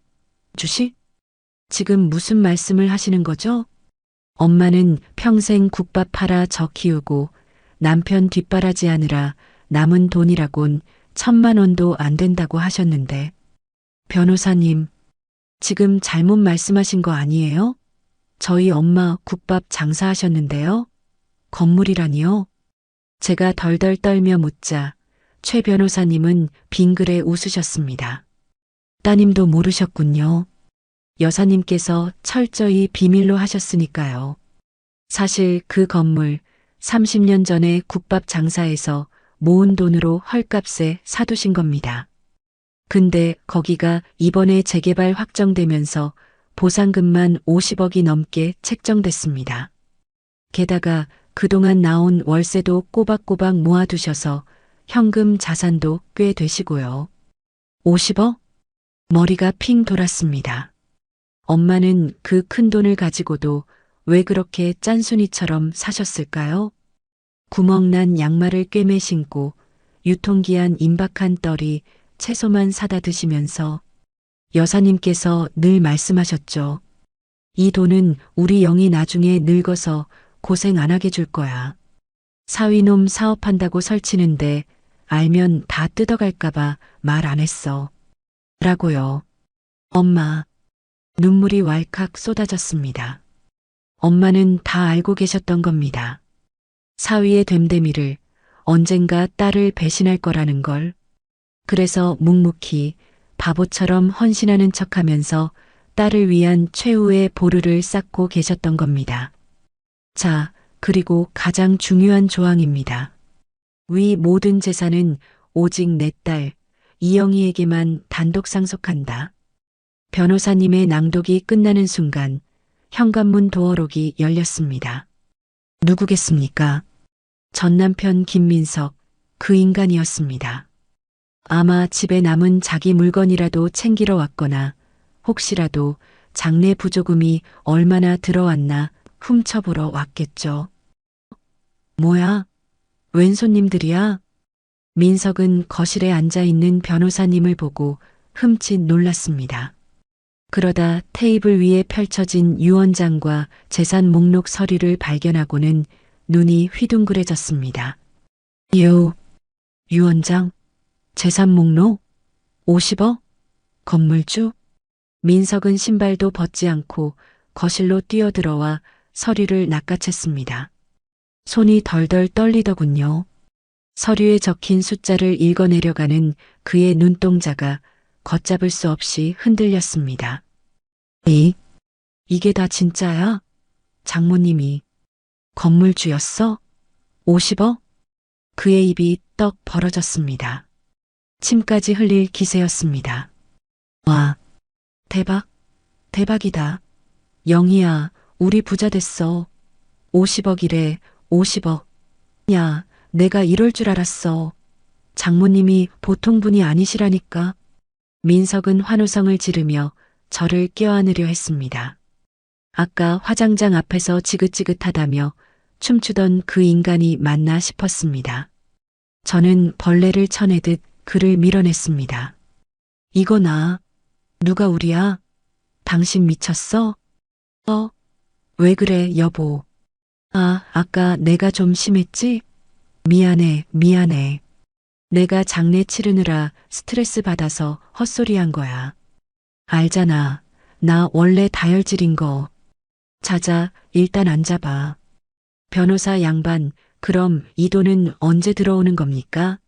주식? 지금 무슨 말씀을 하시는 거죠? 엄마는 평생 국밥 팔아 저 키우고 남편 뒷바라지 하느라 남은 돈이라곤 1,000만 원도 안 된다고 하셨는데. 변호사님, 지금 잘못 말씀하신 거 아니에요? 저희 엄마 국밥 장사하셨는데요. 건물이라니요? 제가 덜덜 떨며 묻자 최 변호사님은 빙그레 웃으셨습니다. 따님도 모르셨군요. 여사님께서 철저히 비밀로 하셨으니까요. 사실 그 건물 30년 전에 국밥 장사에서 모은 돈으로 헐값에 사두신 겁니다. 근데 거기가 이번에 재개발 확정되면서 보상금만 50억이 넘게 책정됐습니다. 게다가 그동안 나온 월세도 꼬박꼬박 모아두셔서 현금 자산도 꽤 되시고요. 50억? 머리가 핑 돌았습니다. 엄마는 그 큰 돈을 가지고도 왜 그렇게 짠순이처럼 사셨을까요? 구멍난 양말을 꿰매 신고 유통기한 임박한 떨이 채소만 사다 드시면서 여사님께서 늘 말씀하셨죠. 이 돈은 우리 영이 나중에 늙어서 고생 안 하게 줄 거야. 사위놈 사업한다고 설치는데 알면 다 뜯어갈까봐 말 안 했어. 라고요. 엄마. 눈물이 왈칵 쏟아졌습니다. 엄마는 다 알고 계셨던 겁니다. 사위의 됨됨이를, 언젠가 딸을 배신할 거라는 걸. 그래서 묵묵히 바보처럼 헌신하는 척하면서 딸을 위한 최후의 보루를 쌓고 계셨던 겁니다. 자, 그리고 가장 중요한 조항입니다. 위 모든 재산은 오직 내 딸 이영희에게만 단독 상속한다. 변호사님의 낭독이 끝나는 순간 현관문 도어록이 열렸습니다. 누구겠습니까? 전 남편 김민석, 그 인간이었습니다. 아마 집에 남은 자기 물건이라도 챙기러 왔거나 혹시라도 장례 부조금이 얼마나 들어왔나 훔쳐보러 왔겠죠. 뭐야? 웬 손님들이야? 민석은 거실에 앉아있는 변호사님을 보고 흠칫 놀랐습니다. 그러다 테이블 위에 펼쳐진 유언장과 재산 목록 서류를 발견하고는 눈이 휘둥그레졌습니다. 유언장? 재산 목록? 50억? 건물주? 민석은 신발도 벗지 않고 거실로 뛰어들어와 서류를 낚아챘습니다. 손이 덜덜 떨리더군요. 서류에 적힌 숫자를 읽어내려가는 그의 눈동자가 걷잡을 수 없이 흔들렸습니다. 이게 다 진짜야? 장모님이 건물주였어? 50억? 그의 입이 떡 벌어졌습니다. 침까지 흘릴 기세였습니다. 와, 대박이다. 영희야, 우리 부자 됐어. 50억이래, 50억. 야, 내가 이럴 줄 알았어. 장모님이 보통 분이 아니시라니까. 민석은 환호성을 지르며 저를 껴안으려 했습니다. 아까 화장장 앞에서 지긋지긋하다며 춤추던 그 인간이 맞나 싶었습니다. 저는 벌레를 쳐내듯 그를 밀어냈습니다. 이거나, 누가 우리야? 당신 미쳤어? 왜 그래, 여보? 아까 내가 좀 심했지? 미안해. 내가 장례 치르느라 스트레스 받아서 헛소리한 거야. 알잖아. 나 원래 다혈질인 거. 자자, 일단 앉아봐. 변호사 양반, 그럼 이 돈은 언제 들어오는 겁니까?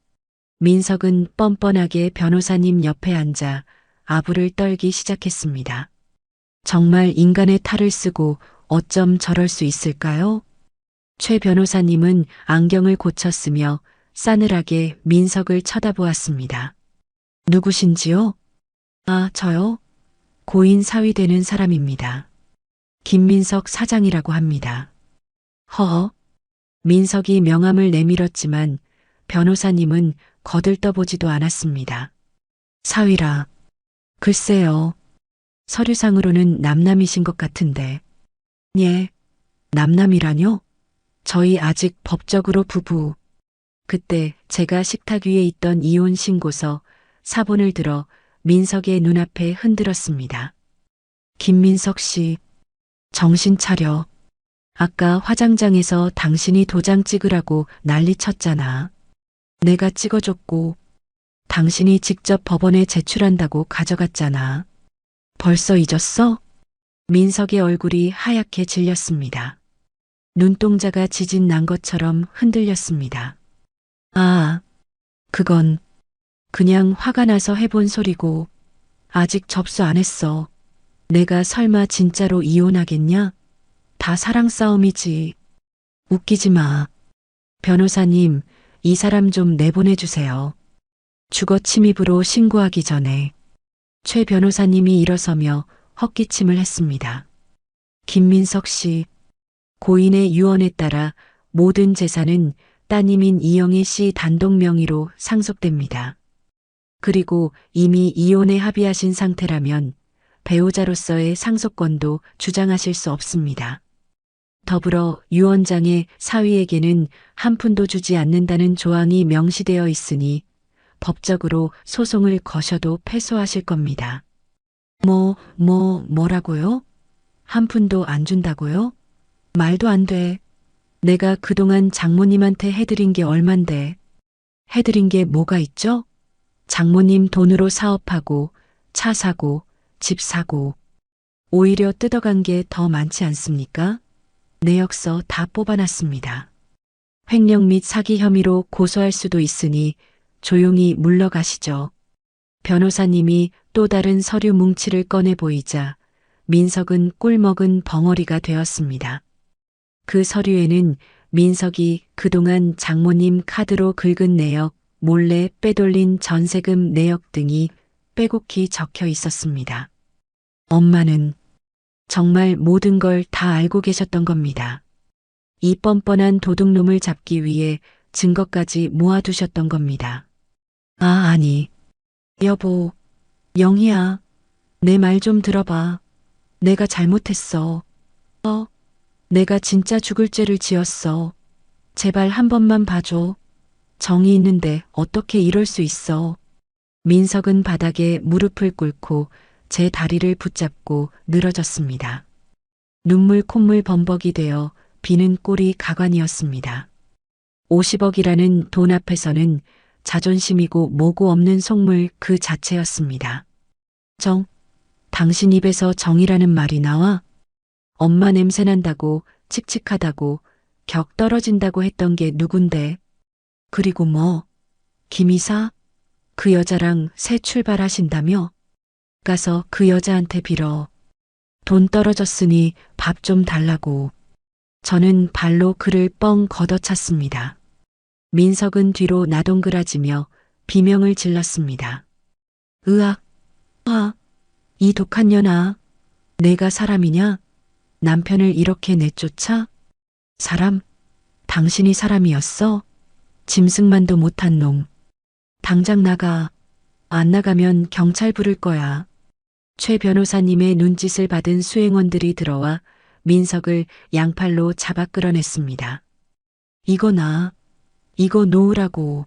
민석은 뻔뻔하게 변호사님 옆에 앉아 아부를 떨기 시작했습니다. 정말 인간의 탈을 쓰고 어쩜 저럴 수 있을까요? 최 변호사님은 안경을 고쳤으며 싸늘하게 민석을 쳐다보았습니다. 누구신지요? 저요? 고인 사위 되는 사람입니다. 김민석 사장이라고 합니다. 민석이 명함을 내밀었지만 변호사님은 거들떠보지도 않았습니다. 사위라. 글쎄요. 서류상으로는 남남이신 것 같은데. 예, 남남이라뇨? 저희 아직 법적으로 부부. 그때 제가 식탁 위에 있던 이혼 신고서 사본을 들어 민석의 눈앞에 흔들었습니다. 김민석 씨, 정신 차려. 아까 화장장에서 당신이 도장 찍으라고 난리 쳤잖아. 내가 찍어줬고 당신이 직접 법원에 제출한다고 가져갔잖아. 벌써 잊었어? 민석의 얼굴이 하얗게 질렸습니다. 눈동자가 지진 난 것처럼 흔들렸습니다. 그건 그냥 화가 나서 해본 소리고 아직 접수 안 했어. 내가 설마 진짜로 이혼하겠냐? 다 사랑 싸움이지. 웃기지 마. 변호사님, 이 사람 좀 내보내주세요. 주거 침입으로 신고하기 전에. 최 변호사님이 일어서며 헛기침을 했습니다. 김민석 씨, 고인의 유언에 따라 모든 재산은 따님인 이영희 씨 단독 명의로 상속됩니다. 그리고 이미 이혼에 합의하신 상태라면 배우자로서의 상속권도 주장하실 수 없습니다. 더불어 유언장에 사위에게는 한 푼도 주지 않는다는 조항이 명시되어 있으니 법적으로 소송을 거셔도 패소하실 겁니다. 뭐라고요? 한 푼도 안 준다고요? 말도 안 돼. 내가 그동안 장모님한테 해드린 게 얼만데. 해드린 게 뭐가 있죠? 장모님 돈으로 사업하고 차 사고 집 사고 오히려 뜯어간 게 더 많지 않습니까? 내역서 다 뽑아놨습니다. 횡령 및 사기 혐의로 고소할 수도 있으니 조용히 물러가시죠. 변호사님이 또 다른 서류 뭉치를 꺼내 보이자 민석은 꿀먹은 벙어리가 되었습니다. 그 서류에는 민석이 그동안 장모님 카드로 긁은 내역, 몰래 빼돌린 전세금 내역 등이 빼곡히 적혀 있었습니다. 엄마는 정말 모든 걸 다 알고 계셨던 겁니다. 이 뻔뻔한 도둑놈을 잡기 위해 증거까지 모아두셨던 겁니다. 아, 아니. 여보, 영희야, 내 말 좀 들어봐. 내가 잘못했어. 내가 진짜 죽을 죄를 지었어. 제발 한 번만 봐줘. 정이 있는데 어떻게 이럴 수 있어. 민석은 바닥에 무릎을 꿇고 제 다리를 붙잡고 늘어졌습니다. 눈물 콧물 범벅이 되어 비는 꼴이 가관이었습니다. 50억이라는 돈 앞에서는 자존심이고 뭐고 없는 속물 그 자체였습니다. 당신 입에서 정이라는 말이 나와? 엄마 냄새 난다고, 칙칙하다고, 격 떨어진다고 했던 게 누군데? 그리고 뭐, 김이사? 그 여자랑 새 출발하신다며? 가서 그 여자한테 빌어. 돈 떨어졌으니 밥 좀 달라고. 저는 발로 그를 뻥 걷어찼습니다. 민석은 뒤로 나동그라지며 비명을 질렀습니다. 으악, 이 독한 년아. 내가 사람이냐? 남편을 이렇게 내쫓아? 사람? 당신이 사람이었어? 짐승만도 못한 놈. 당장 나가. 안 나가면 경찰 부를 거야. 최 변호사님의 눈짓을 받은 수행원들이 들어와 민석을 양팔로 잡아 끌어냈습니다. 이거 이거 놓으라고.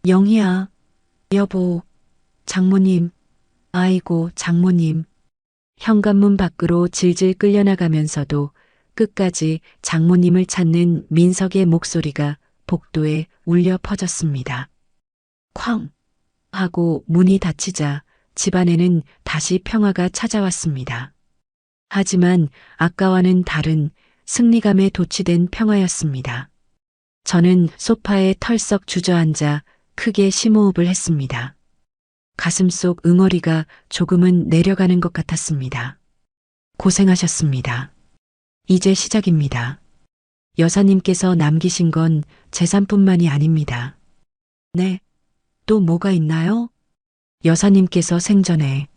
영희야, 여보, 장모님, 아이고 장모님. 현관문 밖으로 질질 끌려나가면서도 끝까지 장모님을 찾는 민석의 목소리가 복도에 울려 퍼졌습니다. 쾅 하고 문이 닫히자 집안에는 다시 평화가 찾아왔습니다. 하지만 아까와는 다른 승리감에 도취된 평화였습니다. 저는 소파에 털썩 주저앉아 크게 심호흡을 했습니다. 가슴속 응어리가 조금은 내려가는 것 같았습니다. 고생하셨습니다. 이제 시작입니다. 여사님께서 남기신 건 재산뿐만이 아닙니다. 네, 또 뭐가 있나요? 여사님께서 생전에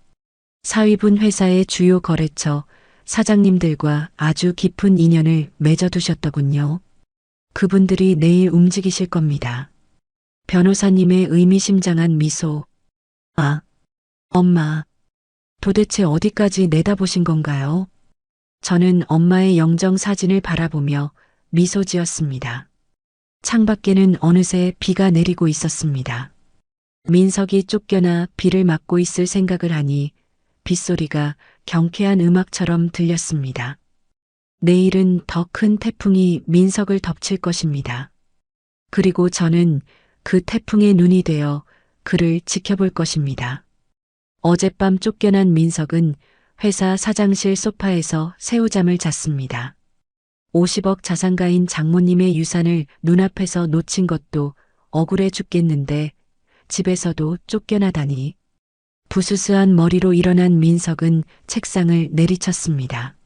사위분 회사의 주요 거래처 사장님들과 아주 깊은 인연을 맺어두셨더군요. 그분들이 내일 움직이실 겁니다. 변호사님의 의미심장한 미소. 아, 엄마, 도대체 어디까지 내다보신 건가요? 저는 엄마의 영정 사진을 바라보며 미소 지었습니다. 창밖에는 어느새 비가 내리고 있었습니다. 민석이 쫓겨나 비를 맞고 있을 생각을 하니 빗소리가 경쾌한 음악처럼 들렸습니다. 내일은 더 큰 태풍이 민석을 덮칠 것입니다. 그리고 저는 그 태풍의 눈이 되어 그를 지켜볼 것입니다. 어젯밤 쫓겨난 민석은 회사 사장실 소파에서 새우잠을 잤습니다. 50억 자산가인 장모님의 유산을 눈앞에서 놓친 것도 억울해 죽겠는데 집에서도 쫓겨나다니. 부스스한 머리로 일어난 민석은 책상을 내리쳤습니다.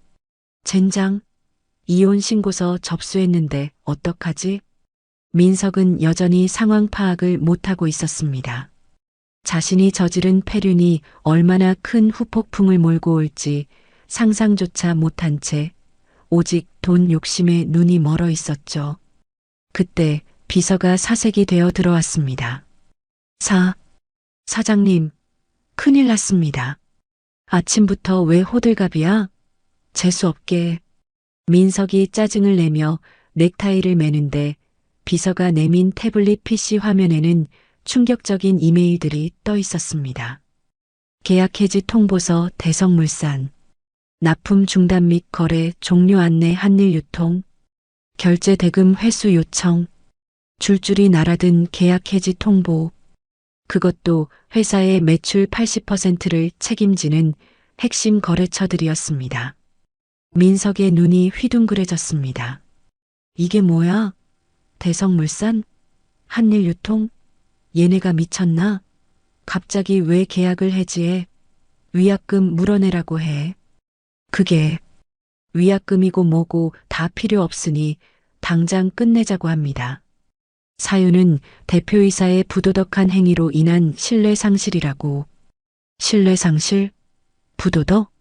젠장, 이혼 신고서 접수했는데 어떡하지? 민석은 여전히 상황 파악을 못하고 있었습니다. 자신이 저지른 폐륜이 얼마나 큰 후폭풍을 몰고 올지 상상조차 못한 채 오직 돈 욕심에 눈이 멀어 있었죠. 그때 비서가 사색이 되어 들어왔습니다. 사장님, 큰일 났습니다. 아침부터 왜 호들갑이야? 재수없게. 민석이 짜증을 내며 넥타이를 매는데 비서가 내민 태블릿 PC 화면에는 충격적인 이메일들이 떠 있었습니다. 계약 해지 통보서 대성물산, 납품 중단 및 거래 종료 안내 한일유통, 결제 대금 회수 요청, 줄줄이 날아든 계약 해지 통보, 그것도 회사의 매출 80%를 책임지는 핵심 거래처들이었습니다. 민석의 눈이 휘둥그레졌습니다. 이게 뭐야? 대성물산? 한일유통? 얘네가 미쳤나? 갑자기 왜 계약을 해지해? 위약금 물어내라고 해. 그게 위약금이고 뭐고 다 필요 없으니 당장 끝내자고 합니다. 사유는 대표이사의 부도덕한 행위로 인한 신뢰 상실이라고. 신뢰 상실? 부도덕?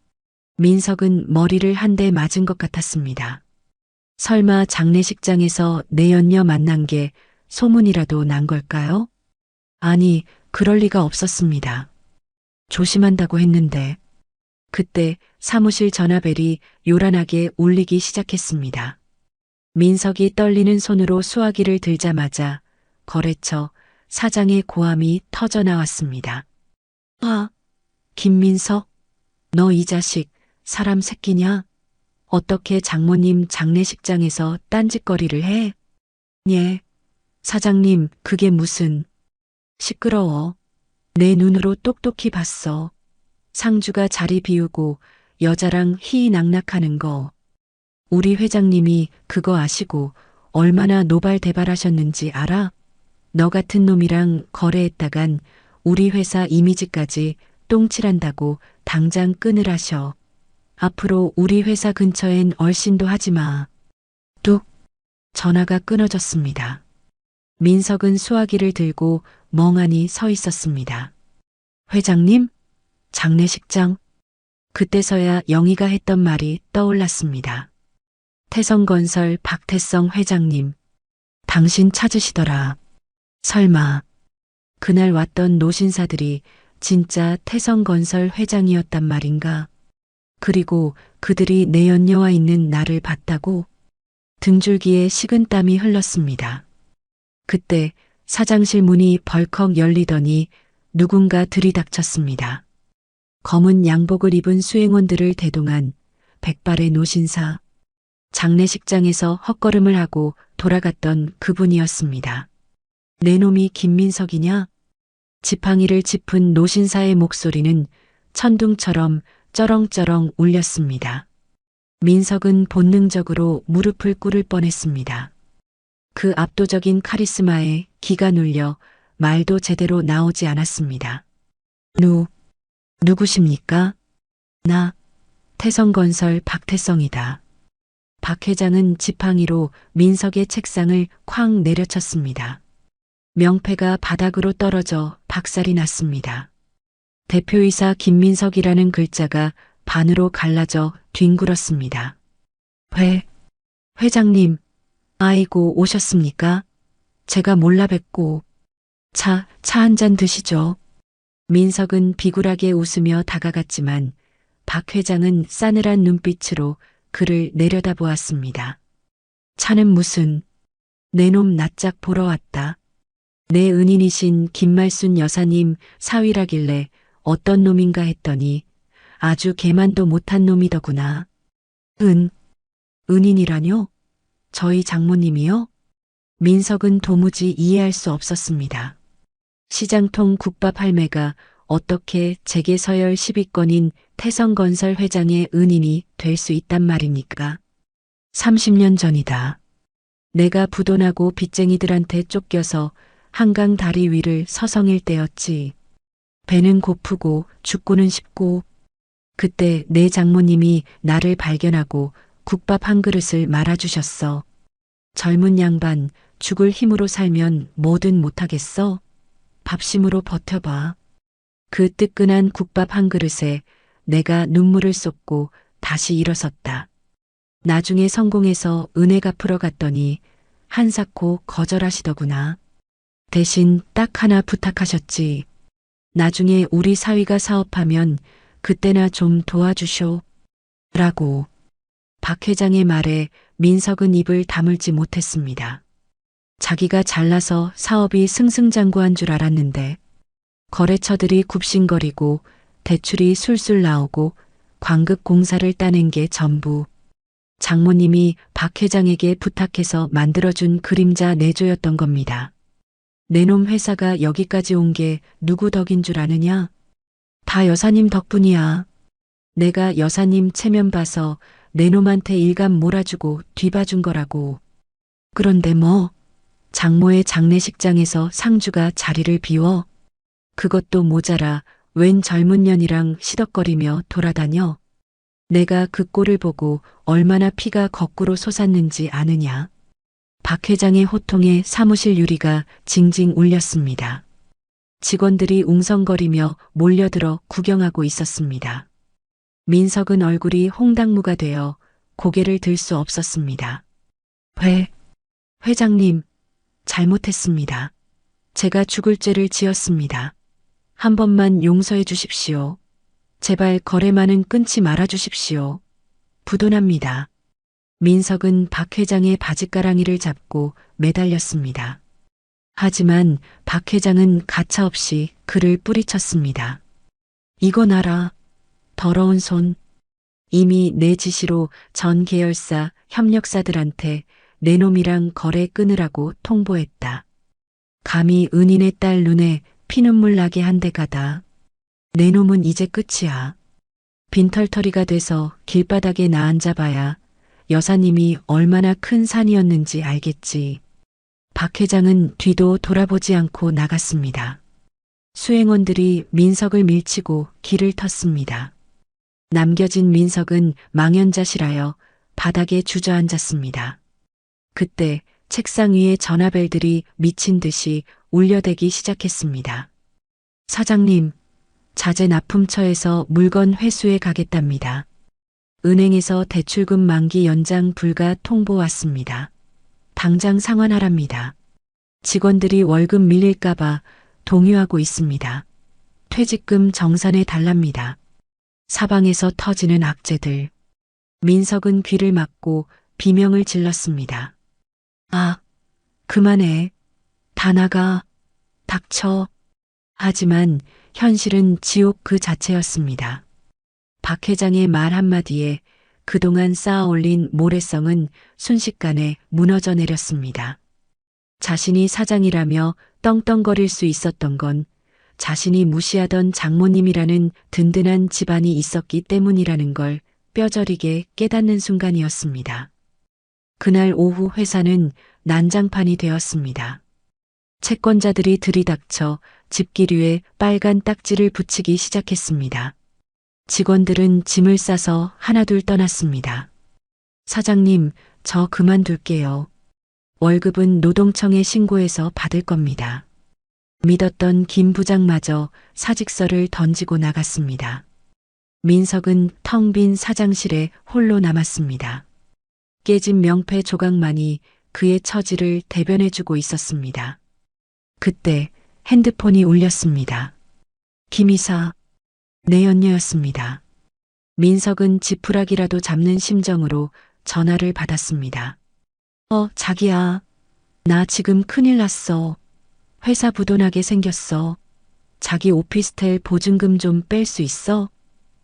민석은 머리를 한 대 맞은 것 같았습니다. 설마 장례식장에서 내연녀 만난 게 소문이라도 난 걸까요? 아니, 그럴 리가 없었습니다. 조심한다고 했는데. 그때 사무실 전화벨이 요란하게 울리기 시작했습니다. 민석이 떨리는 손으로 수화기를 들자마자 거래처 사장의 고함이 터져 나왔습니다. 아, 김민석, 너 이 자식 사람 새끼냐? 어떻게 장모님 장례식장에서 딴짓거리를 해? 예, 사장님, 그게 무슨... 시끄러워. 내 눈으로 똑똑히 봤어. 상주가 자리 비우고 여자랑 희희낙낙하는 거. 우리 회장님이 그거 아시고 얼마나 노발대발하셨는지 알아? 너 같은 놈이랑 거래했다간 우리 회사 이미지까지 똥칠한다고 당장 끊으라셔. 앞으로 우리 회사 근처엔 얼씬도 하지 마. 뚝. 전화가 끊어졌습니다. 민석은 수화기를 들고 멍하니 서 있었습니다. 회장님? 장례식장? 그때서야 영희가 했던 말이 떠올랐습니다. 태성건설 박태성 회장님. 당신 찾으시더라. 설마 그날 왔던 노신사들이 진짜 태성건설 회장이었단 말인가? 그리고 그들이 내 연녀와 있는 나를 봤다고? 등줄기에 식은땀이 흘렀습니다. 그때 사장실 문이 벌컥 열리더니 누군가 들이닥쳤습니다. 검은 양복을 입은 수행원들을 대동한 백발의 노신사. 장례식장에서 헛걸음을 하고 돌아갔던 그분이었습니다. 내 놈이 김민석이냐? 지팡이를 짚은 노신사의 목소리는 천둥처럼 쩌렁쩌렁 울렸습니다. 민석은 본능적으로 무릎을 꿇을 뻔했습니다. 그 압도적인 카리스마에 기가 눌려 말도 제대로 나오지 않았습니다. 누구십니까? 나, 태성건설 박태성이다. 박 회장은 지팡이로 민석의 책상을 쾅 내려쳤습니다. 명패가 바닥으로 떨어져 박살이 났습니다. 대표이사 김민석이라는 글자가 반으로 갈라져 뒹굴었습니다. 회장님, 아이고 오셨습니까? 제가 몰라 뵙고. 차 한 잔 드시죠. 민석은 비굴하게 웃으며 다가갔지만 박 회장은 싸늘한 눈빛으로 그를 내려다보았습니다. 차는 무슨... 내 놈 낯짝 보러 왔다. 내 은인이신 김말순 여사님 사위라길래 어떤 놈인가 했더니 아주 개만도 못한 놈이더구나. 은인이라뇨? 저희 장모님이요? 민석은 도무지 이해할 수 없었습니다. 시장통 국밥 할매가 어떻게 재계 서열 10위권인 태성건설 회장의 은인이 될 수 있단 말입니까? 30년 전이다. 내가 부도나고 빚쟁이들한테 쫓겨서 한강 다리 위를 서성일 때였지. 배는 고프고 죽고는 싶고. 그때 내 장모님이 나를 발견하고 국밥 한 그릇을 말아주셨어. 젊은 양반, 죽을 힘으로 살면 뭐든 못하겠어? 밥심으로 버텨봐. 그 뜨끈한 국밥 한 그릇에 내가 눈물을 쏟고 다시 일어섰다. 나중에 성공해서 은혜 갚으러 갔더니 한사코 거절하시더구나. 대신 딱 하나 부탁하셨지. 나중에 우리 사위가 사업하면 그때나 좀 도와주쇼. 라고. 박 회장의 말에 민석은 입을 다물지 못했습니다. 자기가 잘나서 사업이 승승장구한 줄 알았는데 거래처들이 굽신거리고 대출이 술술 나오고 광급 공사를 따낸 게 전부 장모님이 박 회장에게 부탁해서 만들어준 그림자 내조였던 겁니다. 내놈 회사가 여기까지 온 게 누구 덕인 줄 아느냐? 다 여사님 덕분이야. 내가 여사님 체면 봐서 내놈한테 일감 몰아주고 뒤봐준 거라고. 그런데 뭐 장모의 장례식장에서 상주가 자리를 비워? 그것도 모자라 웬 젊은 년이랑 시덕거리며 돌아다녀. 내가 그 꼴을 보고 얼마나 피가 거꾸로 솟았는지 아느냐. 박 회장의 호통에 사무실 유리가 징징 울렸습니다. 직원들이 웅성거리며 몰려들어 구경하고 있었습니다. 민석은 얼굴이 홍당무가 되어 고개를 들 수 없었습니다. 회장님, 잘못했습니다. 제가 죽을 죄를 지었습니다. 한 번만 용서해 주십시오. 제발 거래만은 끊지 말아 주십시오. 부도납니다. 민석은 박 회장의 바짓가랑이를 잡고 매달렸습니다. 하지만 박 회장은 가차없이 그를 뿌리쳤습니다. 이거 놔라. 더러운 손. 이미 내 지시로 전 계열사 협력사들한테 내 놈이랑 거래 끊으라고 통보했다. 감히 은인의 딸 눈에 피눈물 나게 한 대 가다. 내 놈은 이제 끝이야. 빈털터리가 돼서 길바닥에 나앉아봐야 여사님이 얼마나 큰 산이었는지 알겠지. 박 회장은 뒤도 돌아보지 않고 나갔습니다. 수행원들이 민석을 밀치고 길을 텄습니다. 남겨진 민석은 망연자실하여 바닥에 주저앉았습니다. 그때 책상 위에 전화벨들이 미친 듯이 울려대기 시작했습니다. 사장님, 자재 납품처에서 물건 회수해 가겠답니다. 은행에서 대출금 만기 연장 불가 통보 왔습니다. 당장 상환하랍니다. 직원들이 월급 밀릴까봐 동요하고 있습니다. 퇴직금 정산해 달랍니다. 사방에서 터지는 악재들. 민석은 귀를 막고 비명을 질렀습니다. 아, 그만해. 다 나가. 닥쳐. 하지만 현실은 지옥 그 자체였습니다. 박 회장의 말 한마디에 그동안 쌓아올린 모래성은 순식간에 무너져 내렸습니다. 자신이 사장이라며 떵떵거릴 수 있었던 건 자신이 무시하던 장모님이라는 든든한 집안이 있었기 때문이라는 걸 뼈저리게 깨닫는 순간이었습니다. 그날 오후 회사는 난장판이 되었습니다. 채권자들이 들이닥쳐 집기류에 빨간 딱지를 붙이기 시작했습니다. 직원들은 짐을 싸서 하나둘 떠났습니다. 사장님, 저 그만둘게요. 월급은 노동청에 신고해서 받을 겁니다. 믿었던 김 부장마저 사직서를 던지고 나갔습니다. 민석은 텅 빈 사장실에 홀로 남았습니다. 깨진 명패 조각만이 그의 처지를 대변해주고 있었습니다. 그때 핸드폰이 울렸습니다. 김 이사, 내 연녀였습니다. 민석은 지푸라기라도 잡는 심정으로 전화를 받았습니다. 자기야. 나 지금 큰일 났어. 회사 부도나게 생겼어. 자기 오피스텔 보증금 좀 뺄 수 있어?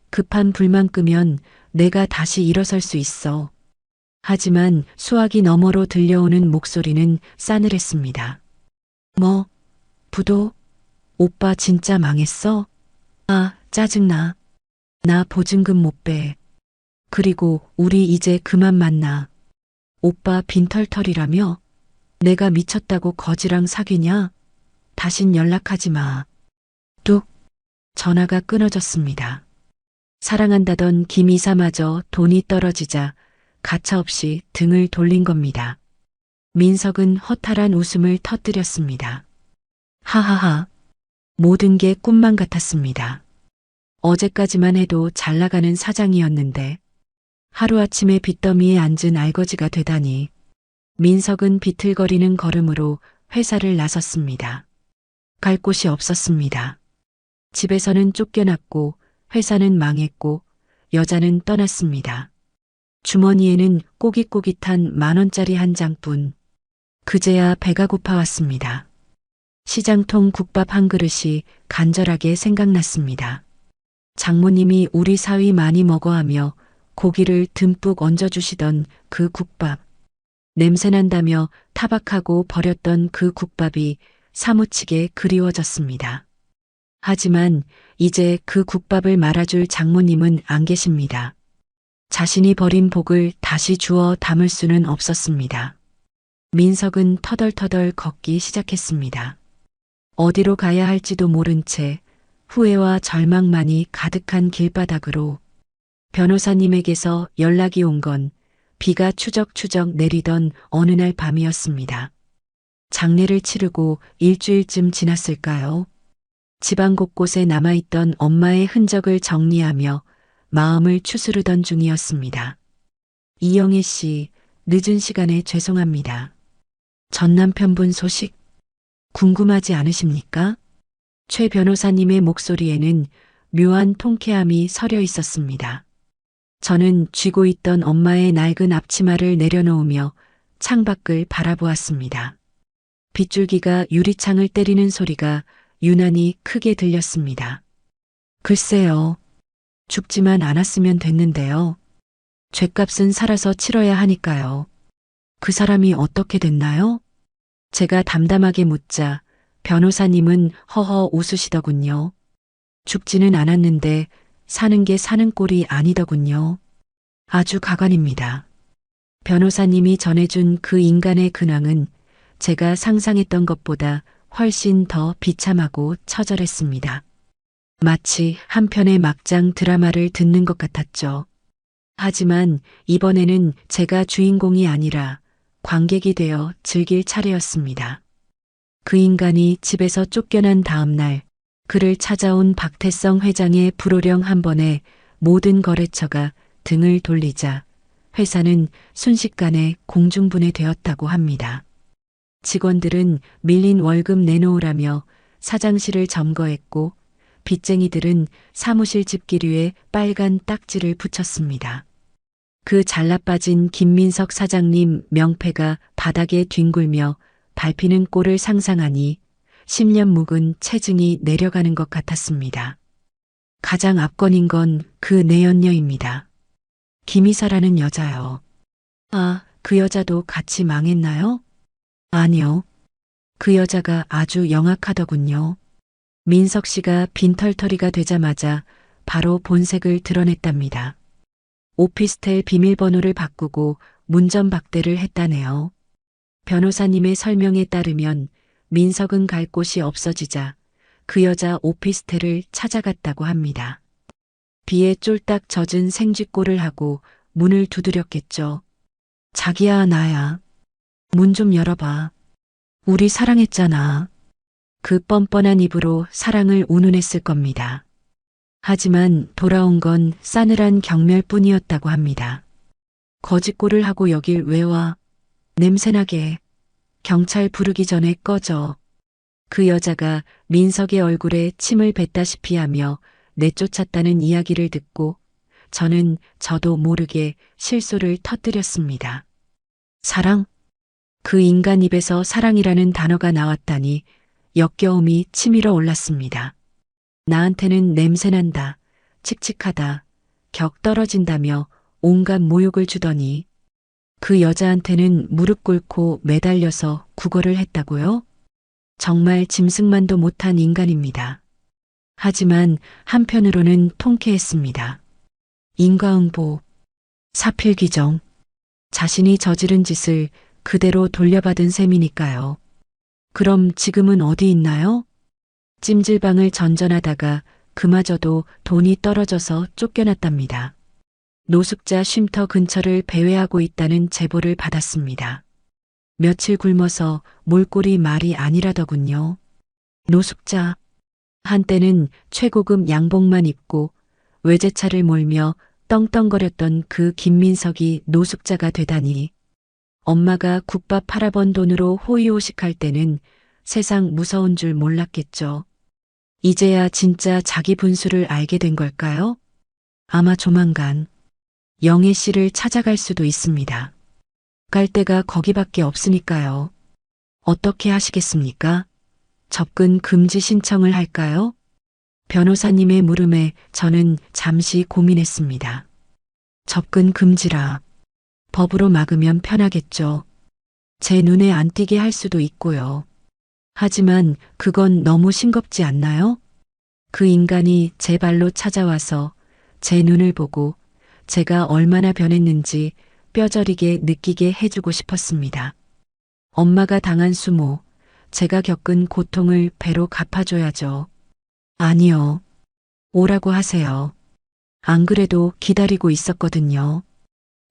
급한 불만 끄면 내가 다시 일어설 수 있어. 하지만 수화기 너머로 들려오는 목소리는 싸늘했습니다. 뭐? 부도? 오빠 진짜 망했어? 아, 짜증나. 나 보증금 못 빼. 그리고 우리 이제 그만 만나. 오빠 빈털털이라며? 내가 미쳤다고 거지랑 사귀냐? 다신 연락하지 마. 뚝. 전화가 끊어졌습니다. 사랑한다던 김 이사마저 돈이 떨어지자 가차없이 등을 돌린 겁니다. 민석은 허탈한 웃음을 터뜨렸습니다. 하하하. 모든 게 꿈만 같았습니다. 어제까지만 해도 잘 나가는 사장이었는데 하루아침에 빚더미에 앉은 알거지가 되다니. 민석은 비틀거리는 걸음으로 회사를 나섰습니다. 갈 곳이 없었습니다. 집에서는 쫓겨났고 회사는 망했고 여자는 떠났습니다. 주머니에는 꼬깃꼬깃한 10,000원짜리 한 장뿐. 그제야 배가 고파왔습니다. 시장통 국밥 한 그릇이 간절하게 생각났습니다. 장모님이 우리 사위 많이 먹어 하며 고기를 듬뿍 얹어주시던 그 국밥. 냄새난다며 타박하고 버렸던 그 국밥이 사무치게 그리워졌습니다. 하지만 이제 그 국밥을 말아줄 장모님은 안 계십니다. 자신이 버린 복을 다시 주워 담을 수는 없었습니다. 민석은 터덜터덜 걷기 시작했습니다. 어디로 가야 할지도 모른 채 후회와 절망만이 가득한 길바닥으로. 변호사님에게서 연락이 온 건 비가 추적추적 내리던 어느 날 밤이었습니다. 장례를 치르고 일주일쯤 지났을까요? 집안 곳곳에 남아있던 엄마의 흔적을 정리하며 마음을 추스르던 중이었습니다. 이영애 씨, 늦은 시간에 죄송합니다. 전 남편분 소식 궁금하지 않으십니까? 최 변호사님의 목소리에는 묘한 통쾌함이 서려 있었습니다. 저는 쥐고 있던 엄마의 낡은 앞치마를 내려놓으며 창밖을 바라보았습니다. 빗줄기가 유리창을 때리는 소리가 유난히 크게 들렸습니다. 글쎄요. 죽지만 않았으면 됐는데요. 죗값은 살아서 치러야 하니까요. 그 사람이 어떻게 됐나요? 제가 담담하게 묻자 변호사님은 허허 웃으시더군요. 죽지는 않았는데 사는 게 사는 꼴이 아니더군요. 아주 가관입니다. 변호사님이 전해준 그 인간의 근황은 제가 상상했던 것보다 훨씬 더 비참하고 처절했습니다. 마치 한 편의 막장 드라마를 듣는 것 같았죠. 하지만 이번에는 제가 주인공이 아니라 관객이 되어 즐길 차례였습니다. 그 인간이 집에서 쫓겨난 다음 날 그를 찾아온 박태성 회장의 불호령 한 번에 모든 거래처가 등을 돌리자 회사는 순식간에 공중분해되었다고 합니다. 직원들은 밀린 월급 내놓으라며 사장실을 점거했고 빚쟁이들은 사무실 집기류에 빨간 딱지를 붙였습니다. 그 잘나빠진 김민석 사장님 명패가 바닥에 뒹굴며 밟히는 꼴을 상상하니 10년 묵은 체증이 내려가는 것 같았습니다. 가장 압권인 건 그 내연녀입니다. 김이사라는 여자요. 아, 그 여자도 같이 망했나요? 아니요. 그 여자가 아주 영악하더군요. 민석 씨가 빈털터리가 되자마자 바로 본색을 드러냈답니다. 오피스텔 비밀번호를 바꾸고 문전박대를 했다네요. 변호사님의 설명에 따르면 민석은 갈 곳이 없어지자 그 여자 오피스텔을 찾아갔다고 합니다. 비에 쫄딱 젖은 생쥐꼴을 하고 문을 두드렸겠죠. 자기야, 나야. 문 좀 열어봐. 우리 사랑했잖아. 그 뻔뻔한 입으로 사랑을 운운했을 겁니다. 하지만 돌아온 건 싸늘한 경멸뿐이었다고 합니다. 거짓골을 하고 여길 왜 와? 냄새나게. 경찰 부르기 전에 꺼져. 그 여자가 민석의 얼굴에 침을 뱉다시피 하며 내쫓았다는 이야기를 듣고 저는 저도 모르게 실소를 터뜨렸습니다. 사랑? 그 인간 입에서 사랑이라는 단어가 나왔다니 역겨움이 치밀어 올랐습니다. 나한테는 냄새난다, 칙칙하다, 격 떨어진다며 온갖 모욕을 주더니 그 여자한테는 무릎 꿇고 매달려서 구걸을 했다고요? 정말 짐승만도 못한 인간입니다. 하지만 한편으로는 통쾌했습니다. 인과응보, 사필귀정, 자신이 저지른 짓을 그대로 돌려받은 셈이니까요. 그럼 지금은 어디 있나요? 찜질방을 전전하다가 그마저도 돈이 떨어져서 쫓겨났답니다. 노숙자 쉼터 근처를 배회하고 있다는 제보를 받았습니다. 며칠 굶어서 몰골이 말이 아니라더군요. 노숙자. 한때는 최고급 양복만 입고 외제차를 몰며 떵떵거렸던 그 김민석이 노숙자가 되다니. 엄마가 국밥 팔아번 돈으로 호의호식할 때는 세상 무서운 줄 몰랐겠죠. 이제야 진짜 자기 분수를 알게 된 걸까요? 아마 조만간 영애 씨를 찾아갈 수도 있습니다. 갈 데가 거기밖에 없으니까요. 어떻게 하시겠습니까? 접근 금지 신청을 할까요? 변호사님의 물음에 저는 잠시 고민했습니다. 접근 금지라. 법으로 막으면 편하겠죠. 제 눈에 안 띄게 할 수도 있고요. 하지만 그건 너무 싱겁지 않나요? 그 인간이 제 발로 찾아와서 제 눈을 보고 제가 얼마나 변했는지 뼈저리게 느끼게 해주고 싶었습니다. 엄마가 당한 수모, 제가 겪은 고통을 배로 갚아줘야죠. 아니요. 오라고 하세요. 안 그래도 기다리고 있었거든요.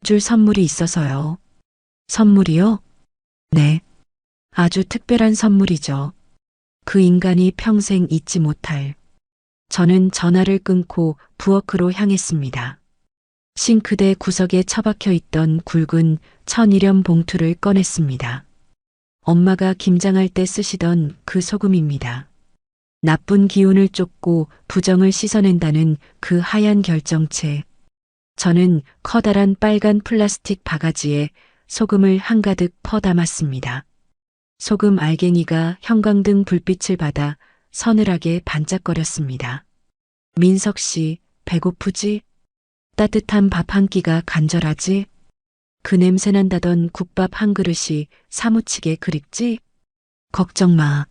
줄 선물이 있어서요. 선물이요? 네. 아주 특별한 선물이죠. 그 인간이 평생 잊지 못할. 저는 전화를 끊고 부엌으로 향했습니다. 싱크대 구석에 처박혀 있던 굵은 천일염 봉투를 꺼냈습니다. 엄마가 김장할 때 쓰시던 그 소금입니다. 나쁜 기운을 쫓고 부정을 씻어낸다는 그 하얀 결정체. 저는 커다란 빨간 플라스틱 바가지에 소금을 한가득 퍼 담았습니다. 소금 알갱이가 형광등 불빛을 받아 서늘하게 반짝거렸습니다. 민석 씨, 배고프지? 따뜻한 밥 한 끼가 간절하지? 그 냄새 난다던 국밥 한 그릇이 사무치게 그립지? 걱정 마.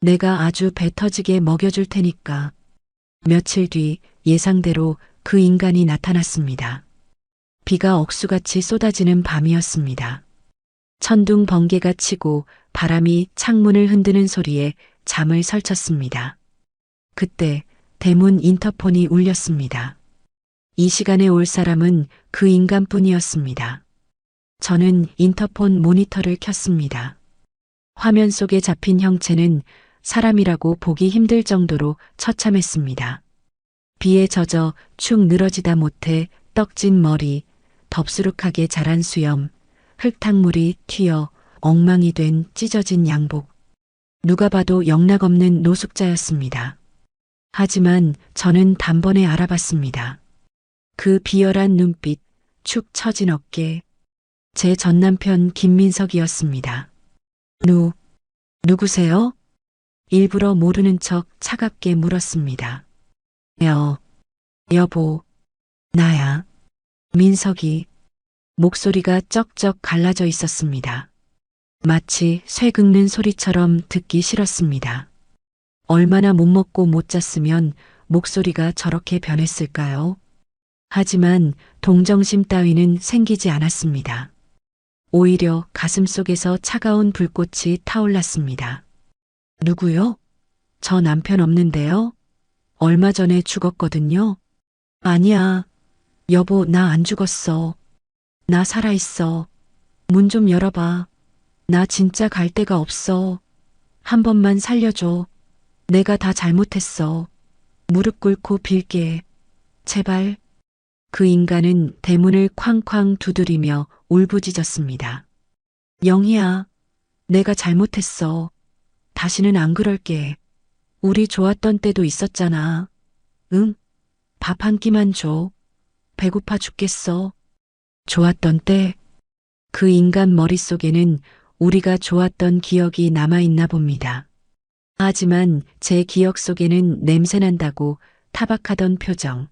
내가 아주 배 터지게 먹여줄 테니까. 며칠 뒤 예상대로 그 인간이 나타났습니다. 비가 억수같이 쏟아지는 밤이었습니다. 천둥 번개가 치고 바람이 창문을 흔드는 소리에 잠을 설쳤습니다. 그때 대문 인터폰이 울렸습니다. 이 시간에 올 사람은 그 인간뿐이었습니다. 저는 인터폰 모니터를 켰습니다. 화면 속에 잡힌 형체는 사람이라고 보기 힘들 정도로 처참했습니다. 비에 젖어 축 늘어지다 못해 떡진 머리, 덥수룩하게 자란 수염, 흙탕물이 튀어 엉망이 된 찢어진 양복. 누가 봐도 영락없는 노숙자였습니다. 하지만 저는 단번에 알아봤습니다. 그 비열한 눈빛, 축 처진 어깨, 제 전남편 김민석이었습니다. 누구세요? 일부러 모르는 척 차갑게 물었습니다. 여보, 나야. 민석이. 목소리가 쩍쩍 갈라져 있었습니다. 마치 쇠 긁는 소리처럼 듣기 싫었습니다. 얼마나 못 먹고 못 잤으면 목소리가 저렇게 변했을까요? 하지만 동정심 따위는 생기지 않았습니다. 오히려 가슴속에서 차가운 불꽃이 타올랐습니다. 누구요? 저 남편 없는데요? 얼마 전에 죽었거든요. 아니야. 여보, 나 안 죽었어. 나 살아있어. 문 좀 열어봐. 나 진짜 갈 데가 없어. 한 번만 살려줘. 내가 다 잘못했어. 무릎 꿇고 빌게. 제발. 그 인간은 대문을 쾅쾅 두드리며 울부짖었습니다. 영희야, 내가 잘못했어. 다시는 안 그럴게. 우리 좋았던 때도 있었잖아. 응? 밥 한 끼만 줘. 배고파 죽겠어. 좋았던 때? 그 인간 머릿속에는 우리가 좋았던 기억이 남아있나 봅니다. 하지만 제 기억 속에는 냄새난다고 타박하던 표정,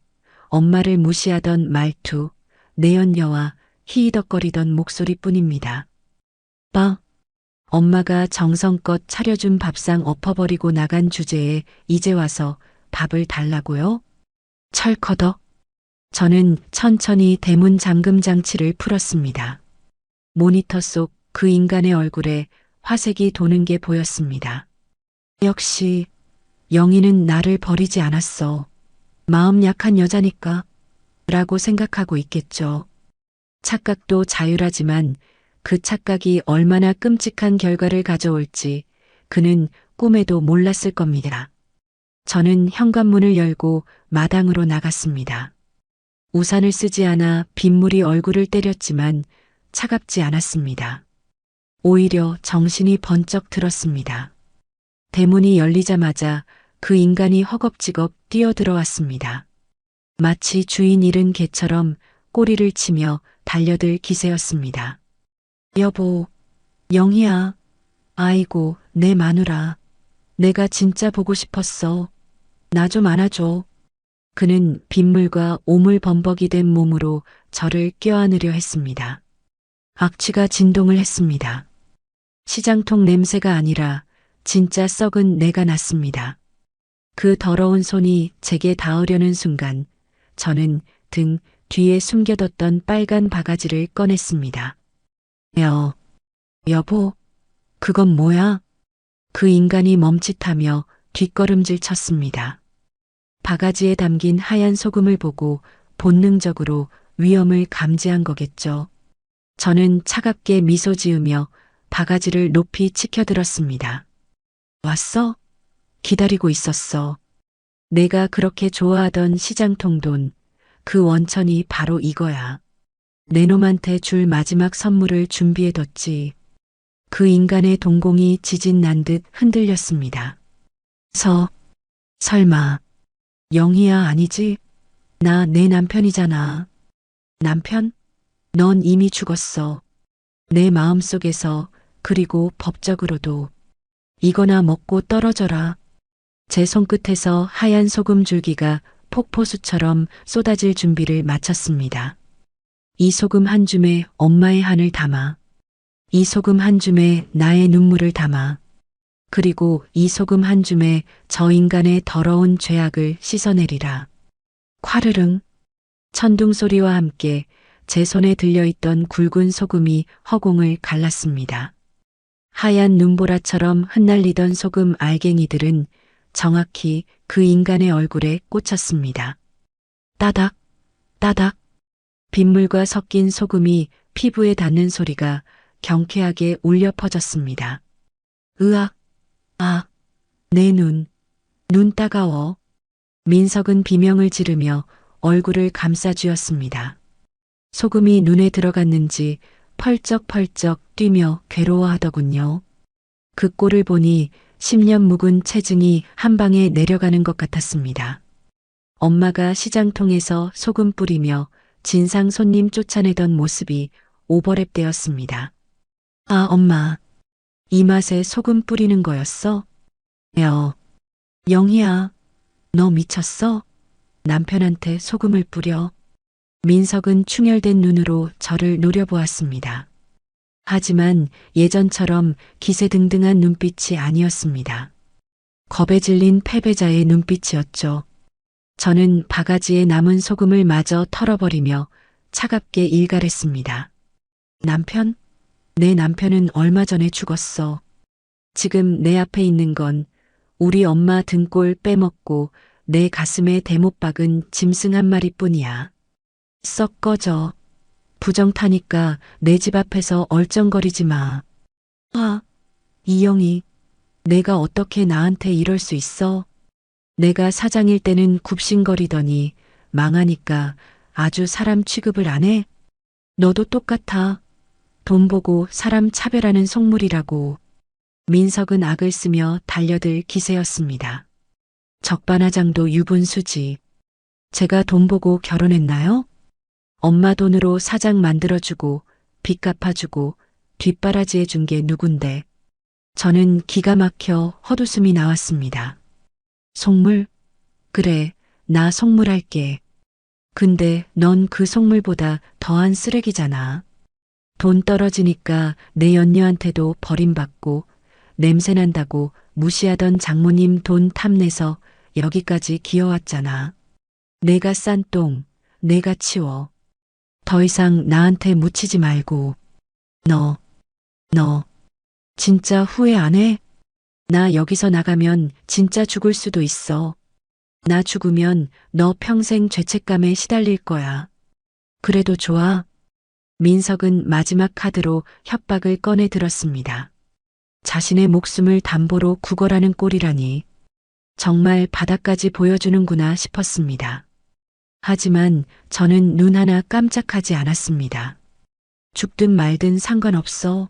엄마를 무시하던 말투, 내연녀와 히히덕거리던 목소리뿐입니다. 엄마가 정성껏 차려준 밥상 엎어버리고 나간 주제에 이제 와서 밥을 달라고요? 철커덕. 저는 천천히 대문 잠금 장치를 풀었습니다. 모니터 속 그 인간의 얼굴에 화색이 도는 게 보였습니다. 역시 영희는 나를 버리지 않았어. 마음 약한 여자니까 라고 생각하고 있겠죠. 착각도 자율하지만 그 착각이 얼마나 끔찍한 결과를 가져올지 그는 꿈에도 몰랐을 겁니다. 저는 현관문을 열고 마당으로 나갔습니다. 우산을 쓰지 않아 빗물이 얼굴을 때렸지만 차갑지 않았습니다. 오히려 정신이 번쩍 들었습니다. 대문이 열리자마자 그 인간이 허겁지겁 뛰어들어왔습니다. 마치 주인 잃은 개처럼 꼬리를 치며 달려들 기세였습니다. 여보, 영희야. 아이고, 내 마누라. 내가 진짜 보고 싶었어. 나 좀 안아줘. 그는 빗물과 오물범벅이 된 몸으로 저를 껴안으려 했습니다. 악취가 진동을 했습니다. 시장통 냄새가 아니라 진짜 썩은 내가 났습니다. 그 더러운 손이 제게 닿으려는 순간 저는 등 뒤에 숨겨뒀던 빨간 바가지를 꺼냈습니다. 여보, 그건 뭐야? 그 인간이 멈칫하며 뒷걸음질 쳤습니다. 바가지에 담긴 하얀 소금을 보고 본능적으로 위험을 감지한 거겠죠. 저는 차갑게 미소 지으며 바가지를 높이 치켜들었습니다. 왔어? 기다리고 있었어. 내가 그렇게 좋아하던 시장통 돈, 그 원천이 바로 이거야. 내 놈한테 줄 마지막 선물을 준비해뒀지. 그 인간의 동공이 지진 난 듯 흔들렸습니다. 설마, 영희야 아니지? 나 내 남편이잖아. 남편? 넌 이미 죽었어. 내 마음속에서, 그리고 법적으로도. 이거나 먹고 떨어져라. 제 손끝에서 하얀 소금 줄기가 폭포수처럼 쏟아질 준비를 마쳤습니다. 이 소금 한 줌에 엄마의 한을 담아. 이 소금 한 줌에 나의 눈물을 담아. 그리고 이 소금 한 줌에 저 인간의 더러운 죄악을 씻어내리라. 콰르릉. 천둥 소리와 함께 제 손에 들려있던 굵은 소금이 허공을 갈랐습니다. 하얀 눈보라처럼 흩날리던 소금 알갱이들은 정확히 그 인간의 얼굴에 꽂혔습니다. 따닥, 따닥. 빗물과 섞인 소금이 피부에 닿는 소리가 경쾌하게 울려 퍼졌습니다. 으악, 아, 내 눈 따가워. 민석은 비명을 지르며 얼굴을 감싸쥐었습니다. 소금이 눈에 들어갔는지 펄쩍펄쩍 뛰며 괴로워하더군요. 그 꼴을 보니 10년 묵은 체증이 한 방에 내려가는 것 같았습니다. 엄마가 시장통에서 소금 뿌리며 진상 손님 쫓아내던 모습이 오버랩되었습니다. 아, 엄마. 이 맛에 소금 뿌리는 거였어? 영희야, 너 미쳤어? 남편한테 소금을 뿌려. 민석은 충혈된 눈으로 저를 노려보았습니다. 하지만 예전처럼 기세등등한 눈빛이 아니었습니다. 겁에 질린 패배자의 눈빛이었죠. 저는 바가지에 남은 소금을 마저 털어버리며 차갑게 일갈했습니다. 남편? 내 남편은 얼마 전에 죽었어. 지금 내 앞에 있는 건 우리 엄마 등골 빼먹고 내 가슴에 대못 박은 짐승 한 마리뿐이야. 썩 꺼져. 부정 타니까 내 집 앞에서 얼쩡거리지 마. 아, 이영희, 내가 어떻게 나한테 이럴 수 있어? 내가 사장일 때는 굽신거리더니 망하니까 아주 사람 취급을 안 해? 너도 똑같아. 돈 보고 사람 차별하는 속물이라고. 민석은 악을 쓰며 달려들 기세였습니다. 적반하장도 유분수지. 제가 돈 보고 결혼했나요? 엄마 돈으로 사장 만들어주고 빚 갚아주고 뒷바라지 해준 게 누군데. 저는 기가 막혀 헛웃음이 나왔습니다. 속물? 그래, 나 속물할게. 근데 넌 그 속물보다 더한 쓰레기잖아. 돈 떨어지니까 내 연녀한테도 버림받고 냄새난다고 무시하던 장모님 돈 탐내서 여기까지 기어왔잖아. 내가 싼 똥, 내가 치워. 더 이상 나한테 묻히지 말고. 너 진짜 후회 안 해? 나 여기서 나가면 진짜 죽을 수도 있어. 나 죽으면 너 평생 죄책감에 시달릴 거야. 그래도 좋아. 민석은 마지막 카드로 협박을 꺼내 들었습니다. 자신의 목숨을 담보로 구걸하는 꼴이라니. 정말 바닥까지 보여주는구나 싶었습니다. 하지만 저는 눈 하나 깜짝하지 않았습니다. 죽든 말든 상관없어.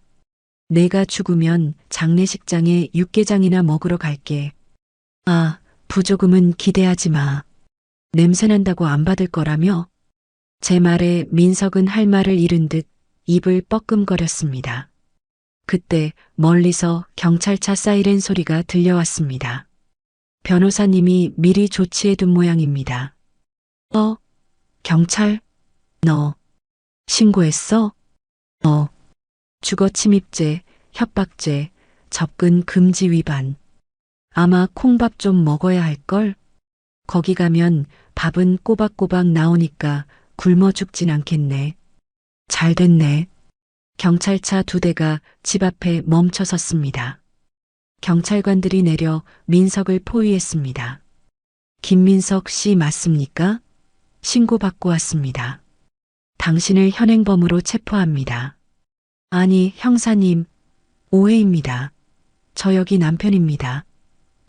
내가 죽으면 장례식장에 육개장이나 먹으러 갈게. 아, 부조금은 기대하지 마. 냄새난다고 안 받을 거라며? 제 말에 민석은 할 말을 잃은 듯 입을 뻐끔거렸습니다. 그때 멀리서 경찰차 사이렌 소리가 들려왔습니다. 변호사님이 미리 조치해둔 모양입니다. 경찰? 너 신고했어? 주거 침입죄, 협박죄, 접근 금지 위반. 아마 콩밥 좀 먹어야 할걸? 거기 가면 밥은 꼬박꼬박 나오니까 굶어 죽진 않겠네. 잘 됐네. 경찰차 2대가 집 앞에 멈춰 섰습니다. 경찰관들이 내려 민석을 포위했습니다. 김민석 씨 맞습니까? 신고받고 왔습니다. 당신을 현행범으로 체포합니다. 아니, 형사님, 오해입니다. 저 여기 남편입니다.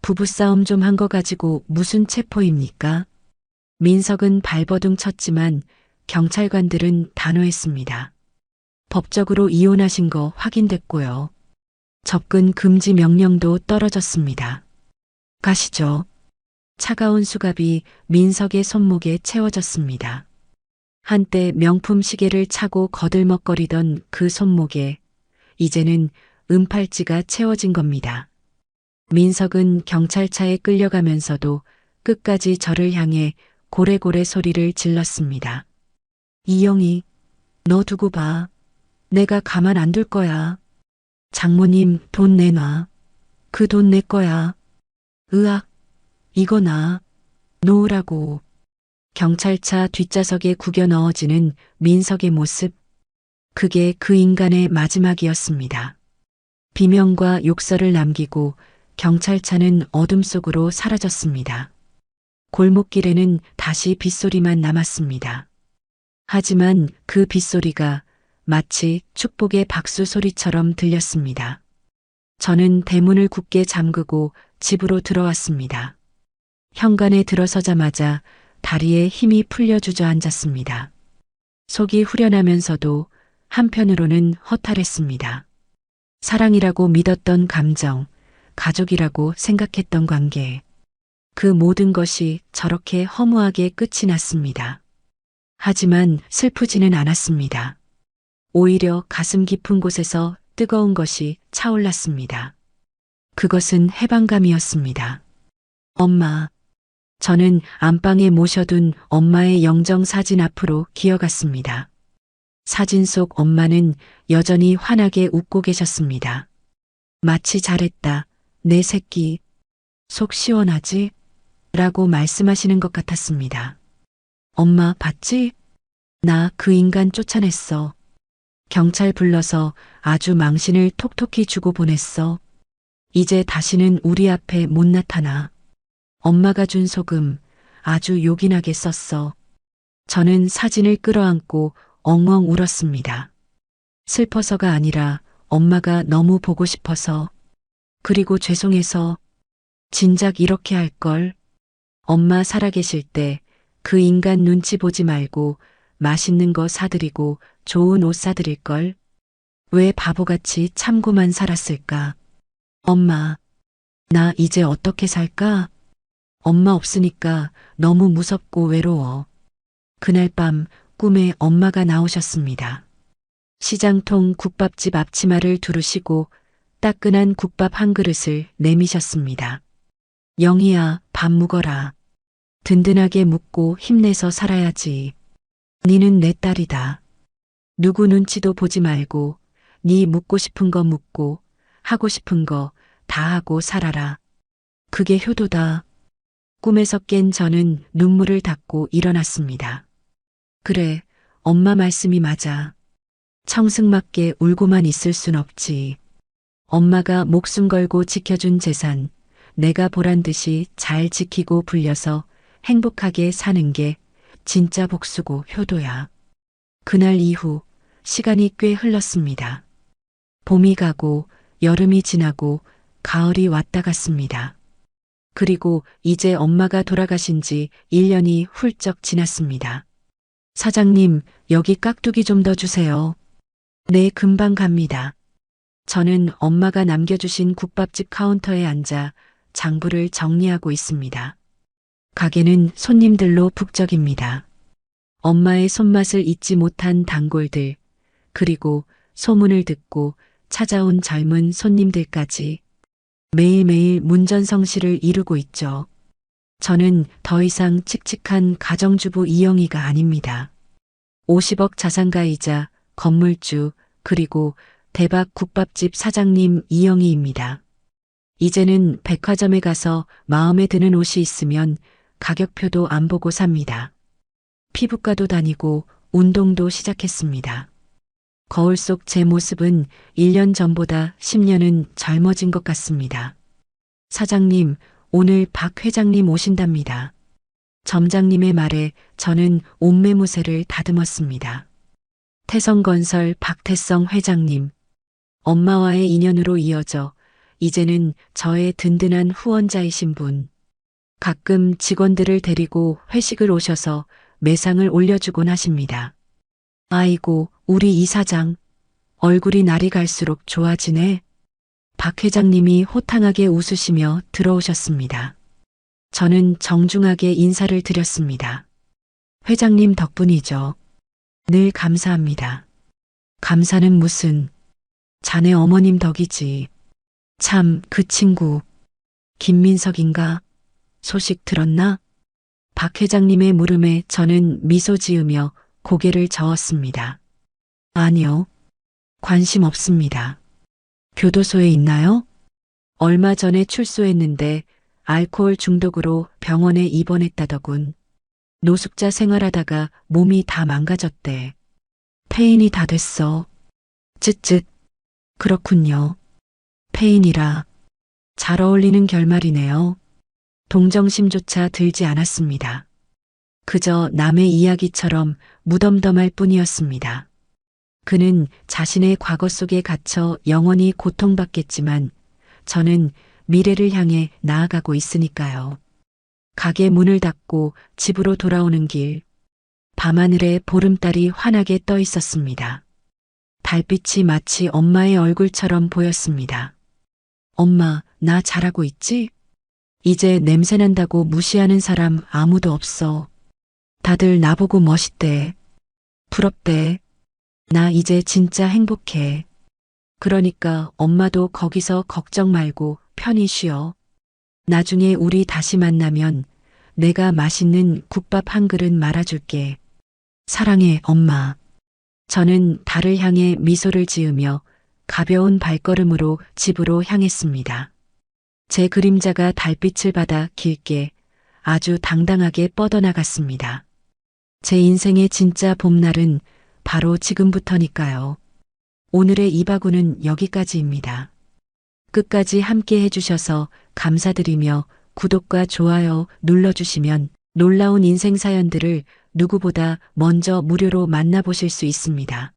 부부싸움 좀 한 거 가지고 무슨 체포입니까? 민석은 발버둥 쳤지만 경찰관들은 단호했습니다. 법적으로 이혼하신 거 확인됐고요. 접근 금지 명령도 떨어졌습니다. 가시죠. 차가운 수갑이 민석의 손목에 채워졌습니다. 한때 명품 시계를 차고 거들먹거리던 그 손목에 이제는 은팔찌가 채워진 겁니다. 민석은 경찰차에 끌려가면서도 끝까지 저를 향해 고래고래 소리를 질렀습니다. 이영희, 너 두고 봐. 내가 가만 안 둘 거야. 장모님 돈 내놔. 그 돈 내 거야. 으악, 이거 나. 놓으라고. 경찰차 뒷좌석에 구겨 넣어지는 민석의 모습. 그게 그 인간의 마지막이었습니다. 비명과 욕설을 남기고 경찰차는 어둠 속으로 사라졌습니다. 골목길에는 다시 빗소리만 남았습니다. 하지만 그 빗소리가 마치 축복의 박수 소리처럼 들렸습니다. 저는 대문을 굳게 잠그고 집으로 들어왔습니다. 현관에 들어서자마자 다리에 힘이 풀려 주저앉았습니다. 속이 후련하면서도 한편으로는 허탈했습니다. 사랑이라고 믿었던 감정, 가족이라고 생각했던 관계, 그 모든 것이 저렇게 허무하게 끝이 났습니다. 하지만 슬프지는 않았습니다. 오히려 가슴 깊은 곳에서 뜨거운 것이 차올랐습니다. 그것은 해방감이었습니다. 엄마. 저는 안방에 모셔둔 엄마의 영정 사진 앞으로 기어갔습니다. 사진 속 엄마는 여전히 환하게 웃고 계셨습니다. 마치 잘했다, 내 새끼. 속 시원하지? 라고 말씀하시는 것 같았습니다. 엄마 봤지? 나 그 인간 쫓아냈어. 경찰 불러서 아주 망신을 톡톡히 주고 보냈어. 이제 다시는 우리 앞에 못 나타나. 엄마가 준 소금 아주 요긴하게 썼어. 저는 사진을 끌어안고 엉엉 울었습니다. 슬퍼서가 아니라 엄마가 너무 보고 싶어서, 그리고 죄송해서. 진작 이렇게 할 걸. 엄마 살아계실 때 그 인간 눈치 보지 말고 맛있는 거 사드리고 좋은 옷 사드릴 걸. 왜 바보같이 참고만 살았을까. 엄마, 나 이제 어떻게 살까? 엄마 없으니까 너무 무섭고 외로워. 그날 밤 꿈에 엄마가 나오셨습니다. 시장통 국밥집 앞치마를 두르시고 따끈한 국밥 한 그릇을 내미셨습니다. 영희야, 밥 묵어라. 든든하게 묵고 힘내서 살아야지. 니는 내 딸이다. 누구 눈치도 보지 말고 니 묵고 싶은 거 묵고 하고 싶은 거 다 하고 살아라. 그게 효도다. 꿈에서 깬 저는 눈물을 닦고 일어났습니다. 그래, 엄마 말씀이 맞아. 청승맞게 울고만 있을 순 없지. 엄마가 목숨 걸고 지켜준 재산, 내가 보란 듯이 잘 지키고 불려서 행복하게 사는 게 진짜 복수고 효도야. 그날 이후 시간이 꽤 흘렀습니다. 봄이 가고 여름이 지나고 가을이 왔다 갔습니다. 그리고 이제 엄마가 돌아가신 지 1년이 훌쩍 지났습니다. 사장님, 여기 깍두기 좀 더 주세요. 네, 금방 갑니다. 저는 엄마가 남겨주신 국밥집 카운터에 앉아 장부를 정리하고 있습니다. 가게는 손님들로 북적입니다. 엄마의 손맛을 잊지 못한 단골들, 그리고 소문을 듣고 찾아온 젊은 손님들까지 매일매일 문전성시를 이루고 있죠. 저는 더 이상 칙칙한 가정주부 이영희가 아닙니다. 50억 자산가이자 건물주, 그리고 대박 국밥집 사장님 이영희입니다. 이제는 백화점에 가서 마음에 드는 옷이 있으면 가격표도 안 보고 삽니다. 피부과도 다니고 운동도 시작했습니다. 거울 속 제 모습은 1년 전보다 10년은 젊어진 것 같습니다. 사장님, 오늘 박 회장님 오신답니다. 점장님의 말에 저는 옷매무새를 다듬었습니다. 태성건설 박태성 회장님, 엄마와의 인연으로 이어져 이제는 저의 든든한 후원자이신 분. 가끔 직원들을 데리고 회식을 오셔서 매상을 올려주곤 하십니다. 아이고, 우리 이사장. 얼굴이 날이 갈수록 좋아지네. 박 회장님이 호탕하게 웃으시며 들어오셨습니다. 저는 정중하게 인사를 드렸습니다. 회장님 덕분이죠. 늘 감사합니다. 감사는 무슨, 자네 어머님 덕이지. 참, 그 친구. 김민석인가? 소식 들었나? 박 회장님의 물음에 저는 미소 지으며 고개를 저었습니다. 아니요. 관심 없습니다. 교도소에 있나요? 얼마 전에 출소했는데 알코올 중독으로 병원에 입원했다더군. 노숙자 생활하다가 몸이 다 망가졌대. 폐인이 다 됐어. 쯧쯧. 그렇군요. 폐인이라 잘 어울리는 결말이네요. 동정심조차 들지 않았습니다. 그저 남의 이야기처럼 무덤덤할 뿐이었습니다. 그는 자신의 과거 속에 갇혀 영원히 고통받겠지만 저는 미래를 향해 나아가고 있으니까요. 가게 문을 닫고 집으로 돌아오는 길, 밤하늘에 보름달이 환하게 떠 있었습니다. 달빛이 마치 엄마의 얼굴처럼 보였습니다. 엄마, 나 잘하고 있지? 이제 냄새난다고 무시하는 사람 아무도 없어. 다들 나보고 멋있대. 부럽대. 나 이제 진짜 행복해. 그러니까 엄마도 거기서 걱정 말고 편히 쉬어. 나중에 우리 다시 만나면 내가 맛있는 국밥 한 그릇 말아줄게. 사랑해, 엄마. 저는 달을 향해 미소를 지으며 가벼운 발걸음으로 집으로 향했습니다. 제 그림자가 달빛을 받아 길게 아주 당당하게 뻗어나갔습니다. 제 인생의 진짜 봄날은 바로 지금부터니까요. 오늘의 이바구는 여기까지입니다. 끝까지 함께 해주셔서 감사드리며 구독과 좋아요 눌러주시면 놀라운 인생 사연들을 누구보다 먼저 무료로 만나보실 수 있습니다.